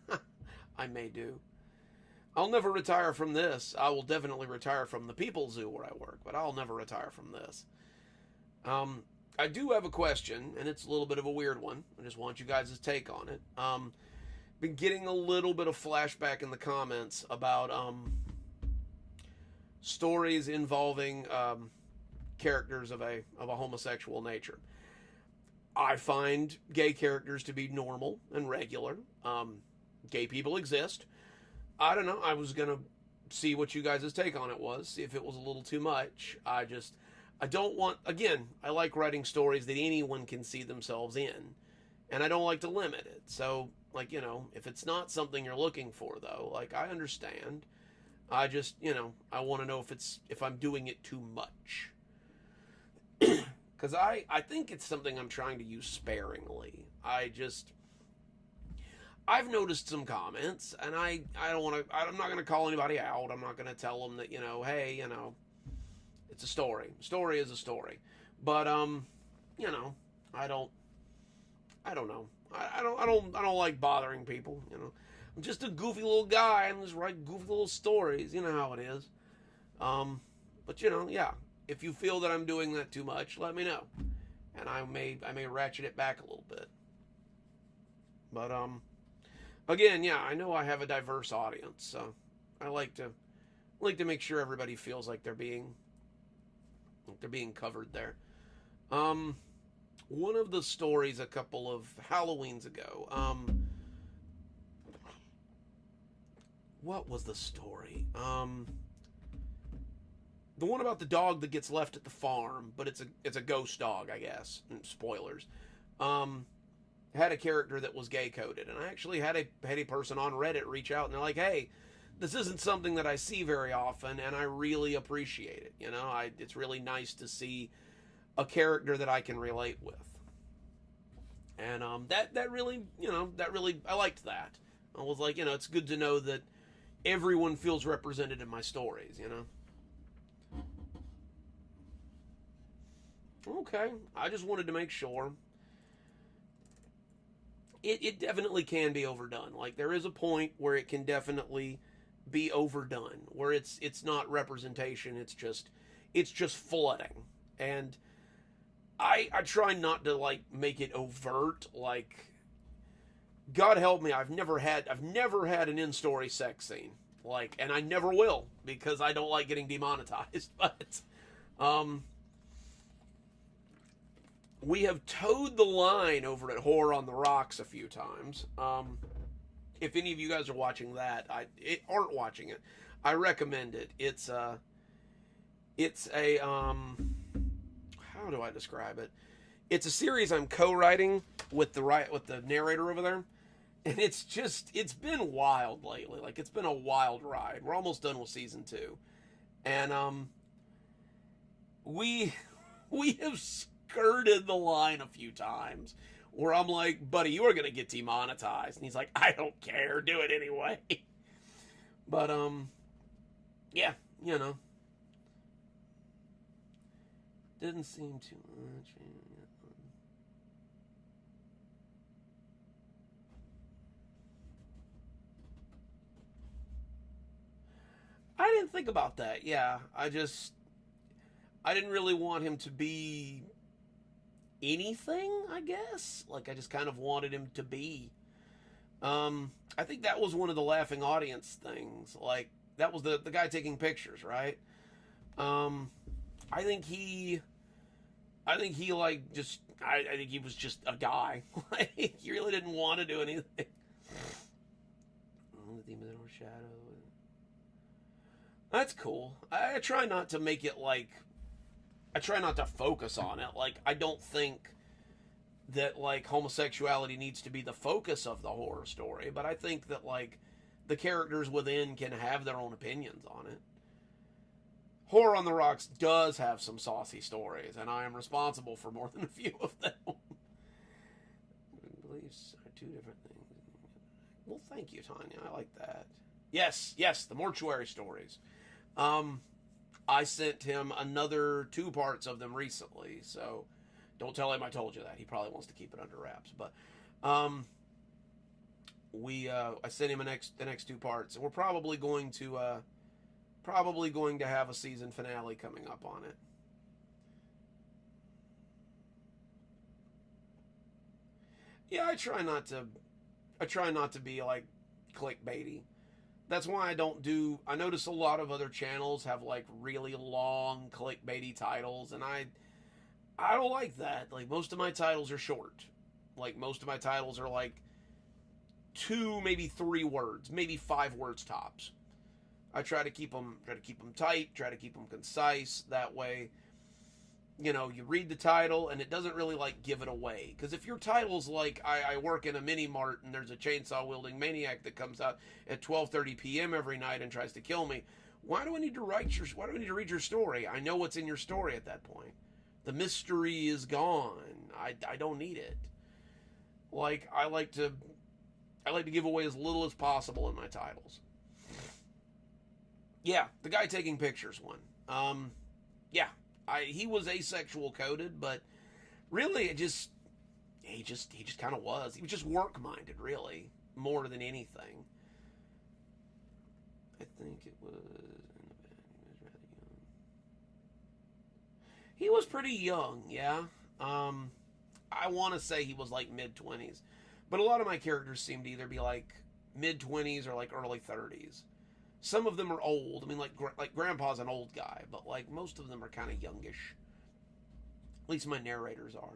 I may do. I'll never retire from this. I will definitely retire from the People Zoo where I work, but I'll never retire from this. I do have a question, and it's a little bit of a weird one. I just want you guys' take on it. Been getting a little bit of flashback in the comments about stories involving characters of a homosexual nature. I find gay characters to be normal and regular. Gay people exist. I don't know. I was gonna see what you guys' take on it was. See if it was a little too much. I don't want. Again, I like writing stories that anyone can see themselves in, and I don't like to limit it. So, like, if it's not something you're looking for, though, like, I understand. I just, I want to know if I'm doing it too much. Because I think it's something I'm trying to use sparingly. I've noticed some comments, and I don't want to, I'm not going to call anybody out. I'm not going to tell them that, hey, it's a story. Story is a story. But, I don't know. I don't like bothering people, I'm just a goofy little guy and just write goofy little stories. You know how it is. But, yeah. If you feel that I'm doing that too much, let me know, and I may ratchet it back a little bit. But again, yeah, I know I have a diverse audience, so I like to make sure everybody feels like they're being covered there. One of the stories a couple of Halloweens ago. What was the story? The one about the dog that gets left at the farm, but it's a ghost dog, I guess. Spoilers. Had a character that was gay coded, and I actually had a person on Reddit reach out and they're like, "Hey, this isn't something that I see very often, and I really appreciate it. It's really nice to see a character that I can relate with." And that really I liked that. I was like, it's good to know that everyone feels represented in my stories. Okay, I just wanted to make sure. It definitely can be overdone. Like, there is a point where it can definitely be overdone, where it's not representation, it's just flooding. And I try not to, like, make it overt. Like, God help me, I've never had an in-story sex scene. Like, and I never will, because I don't like getting demonetized. But we have towed the line over at Horror on the Rocks a few times. If any of you guys are watching that, aren't watching it, I recommend it. It's a how do I describe it? It's a series I'm co-writing with the narrator over there, and it's been wild lately. Like, it's been a wild ride. We're almost done with season 2, and we have skirted the line a few times where I'm like, "Buddy, you are gonna get demonetized," and he's like, "I don't care, do it anyway." But yeah, didn't seem too much. I didn't think about that. Yeah, I didn't really want him to be anything, I guess. Like, I just kind of wanted him to be. I think that was one of the laughing audience things. Like, that was the guy taking pictures, right? I think he like just, I think he was just a guy. Like, he really didn't want to do anything. The theme of the shadow. That's cool. I try not to make it like, I try not to focus on it. Like, I don't think that, like, homosexuality needs to be the focus of the horror story, but I think that, like, the characters within can have their own opinions on it. Horror on the Rocks does have some saucy stories, and I am responsible for more than a few of them. Beliefs are two different things. Well, thank you, Tanya. I like that. Yes, the mortuary stories. I sent him another 2 parts of them recently, so don't tell him I told you that. He probably wants to keep it under wraps. But I sent him the next 2 parts, and we're probably going to have a season finale coming up on it. Yeah, I try not to be like clickbaity. That's why I don't do. I notice a lot of other channels have like really long clickbaity titles, and I don't like that. Like, most of my titles are short. Like, most of my titles are like 2, maybe 3 words, maybe 5 words tops. I try to keep them tight, try to keep them concise. That way, you know, you read the title and it doesn't really like give it away. Because if your title's like, I work in a mini mart and there's a chainsaw wielding maniac that comes out at 12:30 p.m. every night and tries to kill me, why do I need to read your story? I know what's in your story at that point. The mystery is gone. I don't need it. Like, I like to give away as little as possible in my titles. Yeah, the guy taking pictures one. Yeah, he was asexual coded, but really he just kind of was. He was just work minded, really, more than anything. I think it was in the band. He was rather young. He was pretty young, yeah. I want to say he was like mid-20s, but a lot of my characters seem to either be like mid-20s or like early 30s. Some of them are old. I mean, like Grandpa's an old guy, but like most of them are kind of youngish. At least my narrators are.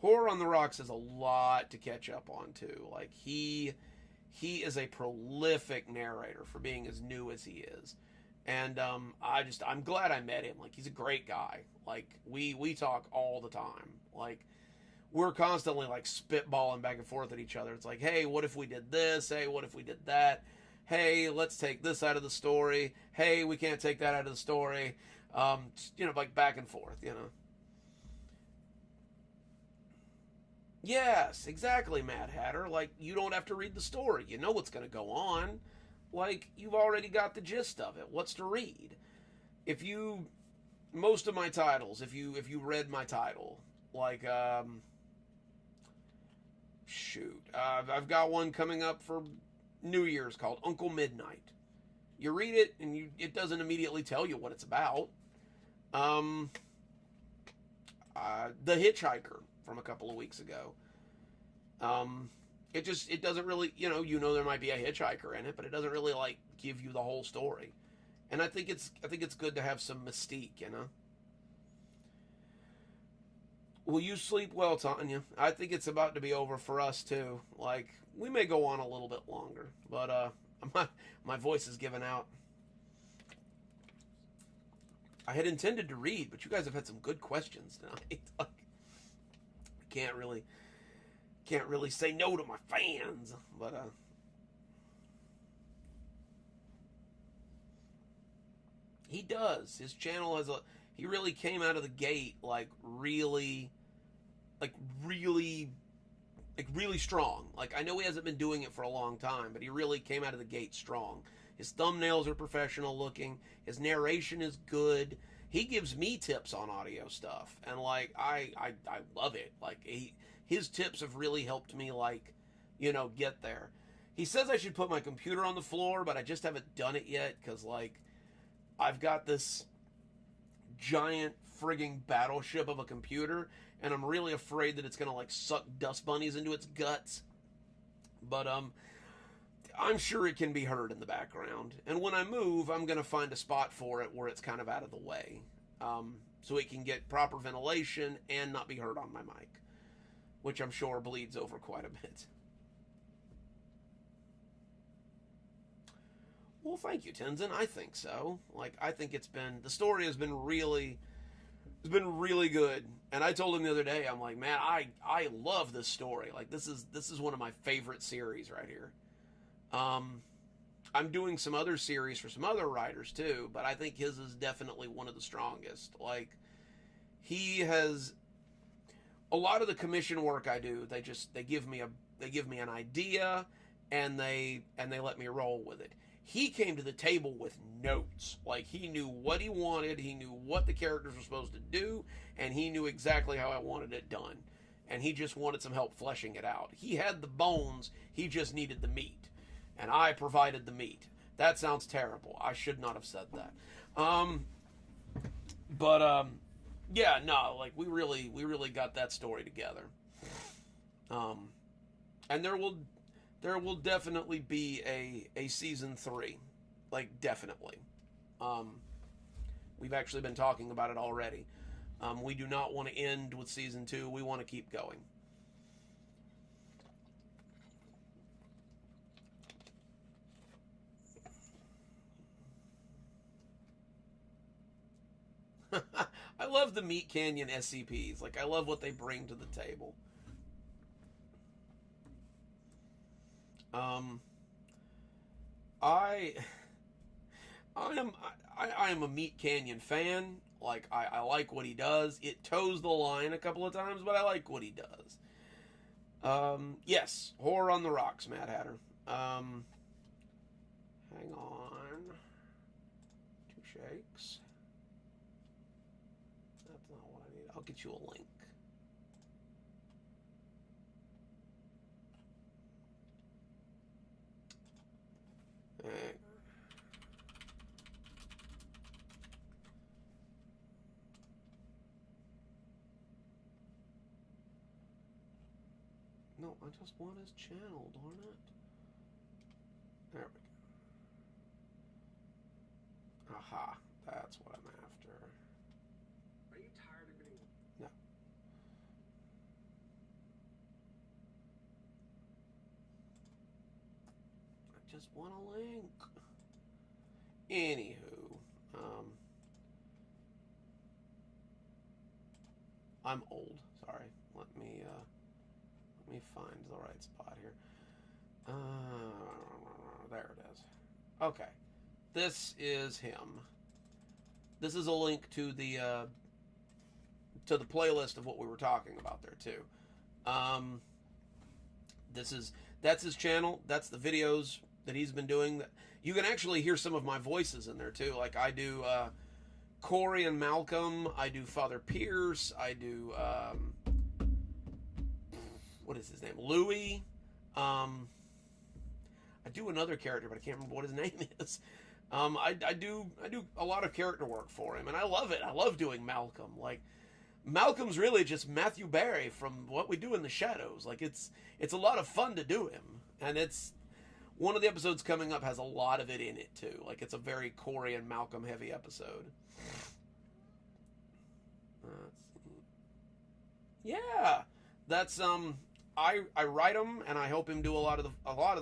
Horror on the Rocks is a lot to catch up on too. Like, he is a prolific narrator for being as new as he is. And I'm glad I met him. Like, he's a great guy. Like, we talk all the time. Like, we're constantly like spitballing back and forth at each other. It's like, hey, what if we did this? Hey, what if we did that? Hey, let's take this out of the story. Hey, we can't take that out of the story. Like back and forth, you know. Yes, exactly, Mad Hatter. Like, you don't have to read the story. You know what's going to go on. Like, you've already got the gist of it. What's to read? Most of my titles, if you read my title, like, I've got one coming up for New Year's called Uncle Midnight. You read it and it doesn't immediately tell you what it's about. The Hitchhiker from a couple of weeks ago. It doesn't really, there might be a hitchhiker in it, but it doesn't really like give you the whole story. And I think it's good to have some mystique, you know. Will you sleep well, Tanya? I think it's about to be over for us too. Like, we may go on a little bit longer, but my voice is giving out. I had intended to read, but you guys have had some good questions tonight. Like, I can't really say no to my fans, but he does. His channel has he really came out of the gate really strong. Like, I know he hasn't been doing it for a long time, but he really came out of the gate strong. His thumbnails are professional looking. His narration is good. He gives me tips on audio stuff, and like I love it. Like, his tips have really helped me get there. He says I should put my computer on the floor, but I just haven't done it yet because like I've got this giant frigging battleship of a computer, and I'm really afraid that it's gonna like suck dust bunnies into its guts. But I'm sure it can be heard in the background. And when I move, I'm gonna find a spot for it where it's kind of out of the way, so it can get proper ventilation and not be heard on my mic, which I'm sure bleeds over quite a bit. Well, thank you, Tenzin. I think so. Like, I think the story has been really good. And I told him the other day, I'm like, man, I love this story. Like, this is one of my favorite series right here. I'm doing some other series for some other writers too, but I think his is definitely one of the strongest. Like, he has a lot of the commission work I do. They give me an idea, and they let me roll with it. He came to the table with notes. Like, he knew what he wanted, he knew what the characters were supposed to do, and he knew exactly how I wanted it done. And he just wanted some help fleshing it out. He had the bones, he just needed the meat. And I provided the meat. That sounds terrible. I should not have said that. Yeah, no, like, we really got that story together. And there will definitely be a season 3. Like, definitely. We've actually been talking about it already. We do not want to end with season 2. We want to keep going. I love the Meat Canyon SCPs. Like, I love what they bring to the table. I am a Meat Canyon fan. Like, I like what he does. It toes the line a couple of times, but I like what he does. Yes, Horror on the Rocks, Mad Hatter. Hang on. 2 shakes. That's not what I need. I'll get you a link. No, I just want his channel, darn it. There we go. Aha, that's what I'm after.
Are you tired of getting...
No. I just want a link. Anywho, I'm old. Sorry. Let me find the right spot here. There it is. Okay. This is him. This is a link to the playlist of what we were talking about there too. That's his channel. That's the videos that he's been doing. You can actually hear some of my voices in there too. Like, I do Corey and Malcolm. I do Father Pierce. I do what is his name? Louis. I do another character, but I can't remember what his name is. I do a lot of character work for him, and I love it. I love doing Malcolm. Like, Malcolm's really just Matthew Barry from What We Do in the Shadows. Like, it's a lot of fun to do him, and it's one of the episodes coming up has a lot of it in it too. Like, it's a very Corey and Malcolm heavy episode. Yeah, that's I write him, and I help him do a lot of the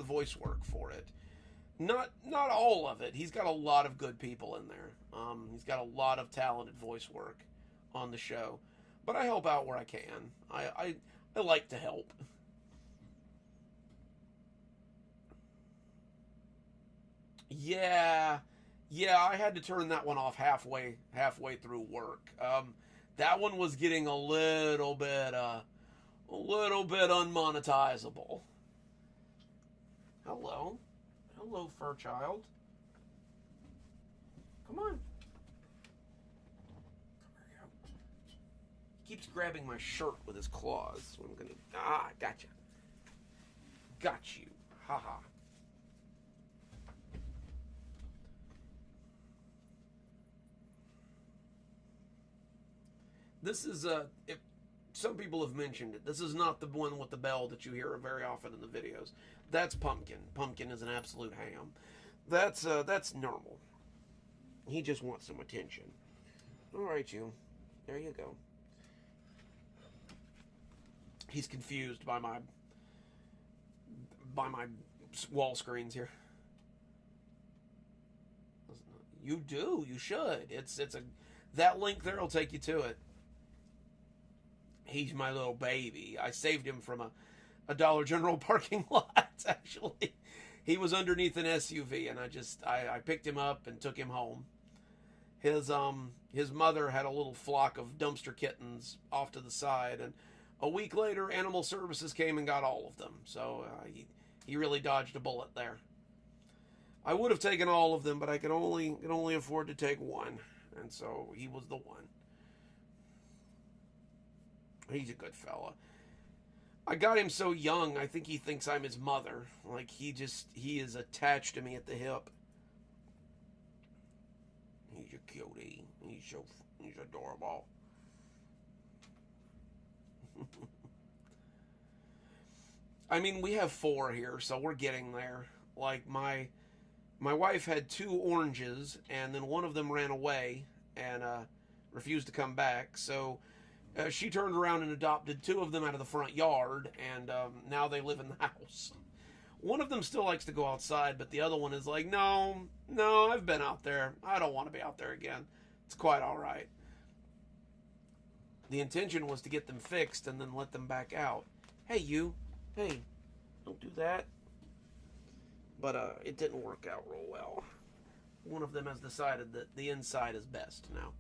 voice work for it. Not all of it. He's got a lot of good people in there. He's got a lot of talented voice work on the show, but I help out where I can. I like to help. Yeah, I had to turn that one off halfway through work. That one was getting a little bit unmonetizable. Hello, fur child. Come on. Come here, go. He keeps grabbing my shirt with his claws, so I'm gonna. Gotcha. Got you. Haha. This is if some people have mentioned it. This is not the one with the bell that you hear very often in the videos. That's Pumpkin. Pumpkin is an absolute ham. That's normal. He just wants some attention. All right, you. There you go. He's confused by my wall screens here. You do. You should. That link there will take you to it. He's my little baby. I saved him from a Dollar General parking lot, actually. He was underneath an SUV, and I picked him up and took him home. His mother had a little flock of dumpster kittens off to the side, and a week later, Animal Services came and got all of them. So he really dodged a bullet there. I would have taken all of them, but I could only afford to take one, and so he was the one. He's a good fella. I got him so young, I think he thinks I'm his mother. Like, he is attached to me at the hip. He's a cutie. He's adorable. I mean, we have 4 here, so we're getting there. Like, my wife had 2 oranges, and then one of them ran away and refused to come back. So she turned around and adopted 2 of them out of the front yard, and now they live in the house. One of them still likes to go outside, but the other one is like, no, I've been out there. I don't want to be out there again. It's quite all right. The intention was to get them fixed and then let them back out. Hey, you. Hey, don't do that. But it didn't work out real well. One of them has decided that the inside is best now.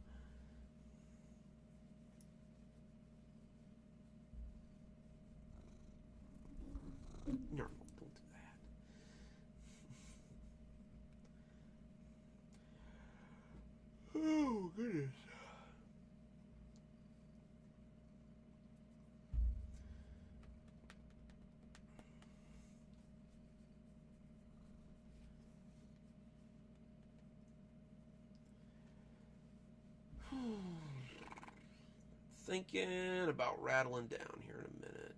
No, don't do that. Oh, goodness. Thinking about rattling down here in a minute.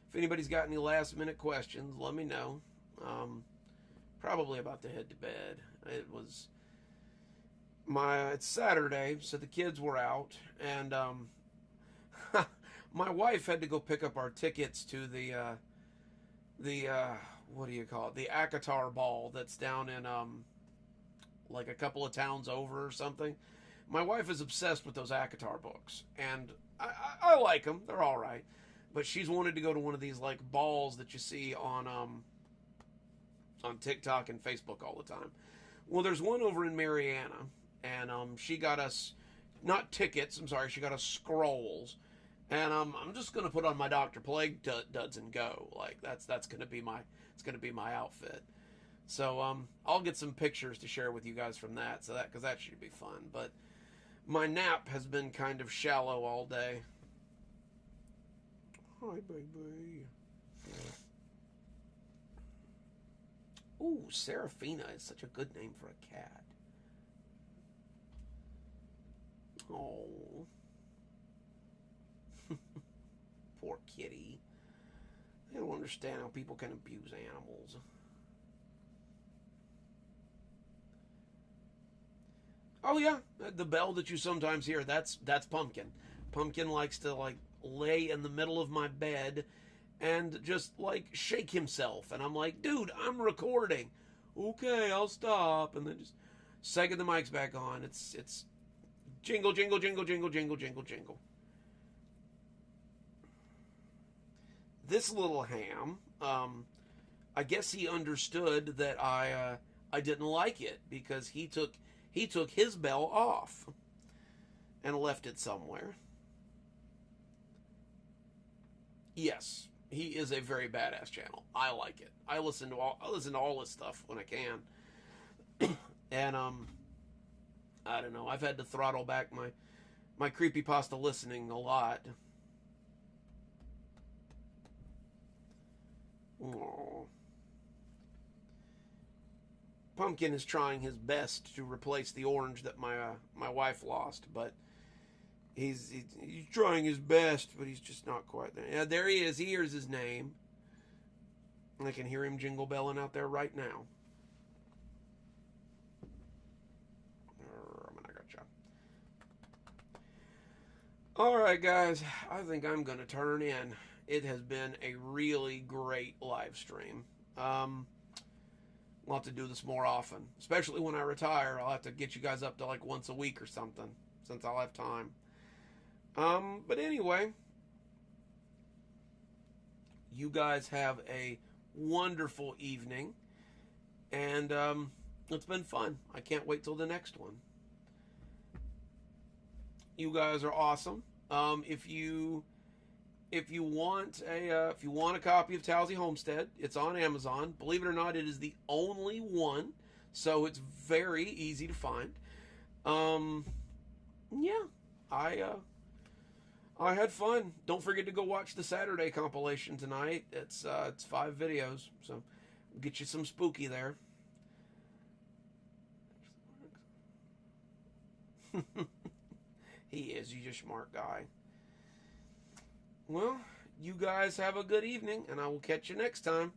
If anybody's got any last minute questions, let me know. Probably about to head to bed. It's Saturday, so the kids were out, and my wife had to go pick up our tickets to the what do you call it? The Akatar ball that's down in like a couple of towns over or something. My wife is obsessed with those Akatar books, and I like them. They're all right. But she's wanted to go to one of these like balls that you see on TikTok and Facebook all the time. Well, there's one over in Mariana, and she got us not tickets. I'm sorry, she got us scrolls, and I'm just gonna put on my Dr. Plague duds and go. Like that's gonna be my outfit. So I'll get some pictures to share with you guys from that. So because that should be fun. But my nap has been kind of shallow all day. Hi, baby. Ooh, Seraphina is such a good name for a cat. Oh. Poor kitty. I don't understand how people can abuse animals. Oh yeah, the bell that you sometimes hear, that's Pumpkin. Pumpkin likes to like lay in the middle of my bed and just like shake himself, and I'm like, dude, I'm recording. Okay, I'll stop, and then just second the mic's back on. It's jingle, jingle, jingle, jingle, jingle, jingle, jingle. This little ham, I guess he understood that I didn't like it because he took his bell off and left it somewhere. Yes, he is a very badass channel. I like it. I listen to all this stuff when I can. And I don't know. I've had to throttle back my creepypasta listening a lot. Aww. Pumpkin is trying his best to replace the orange that my wife lost, but He's trying his best, but he's just not quite there. Yeah, there he is. He hears his name. I can hear him jingle belling out there right now. I gotcha. All right, guys. I think I'm going to turn in. It has been a really great live stream. We'll have to do this more often, especially when I retire. I'll have to get you guys up to like once a week or something, since I'll have time. But anyway, you guys have a wonderful evening, and it's been fun. I can't wait till the next one. You guys are awesome. If you want a copy of Taly Homestead, it's on Amazon. Believe it or not, it is the only one, so it's very easy to find. Yeah, I had fun. Don't forget to go watch the Saturday compilation tonight. It's 5 videos, so we'll get you some spooky there. He's a smart guy. Well, you guys have a good evening, and I will catch you next time.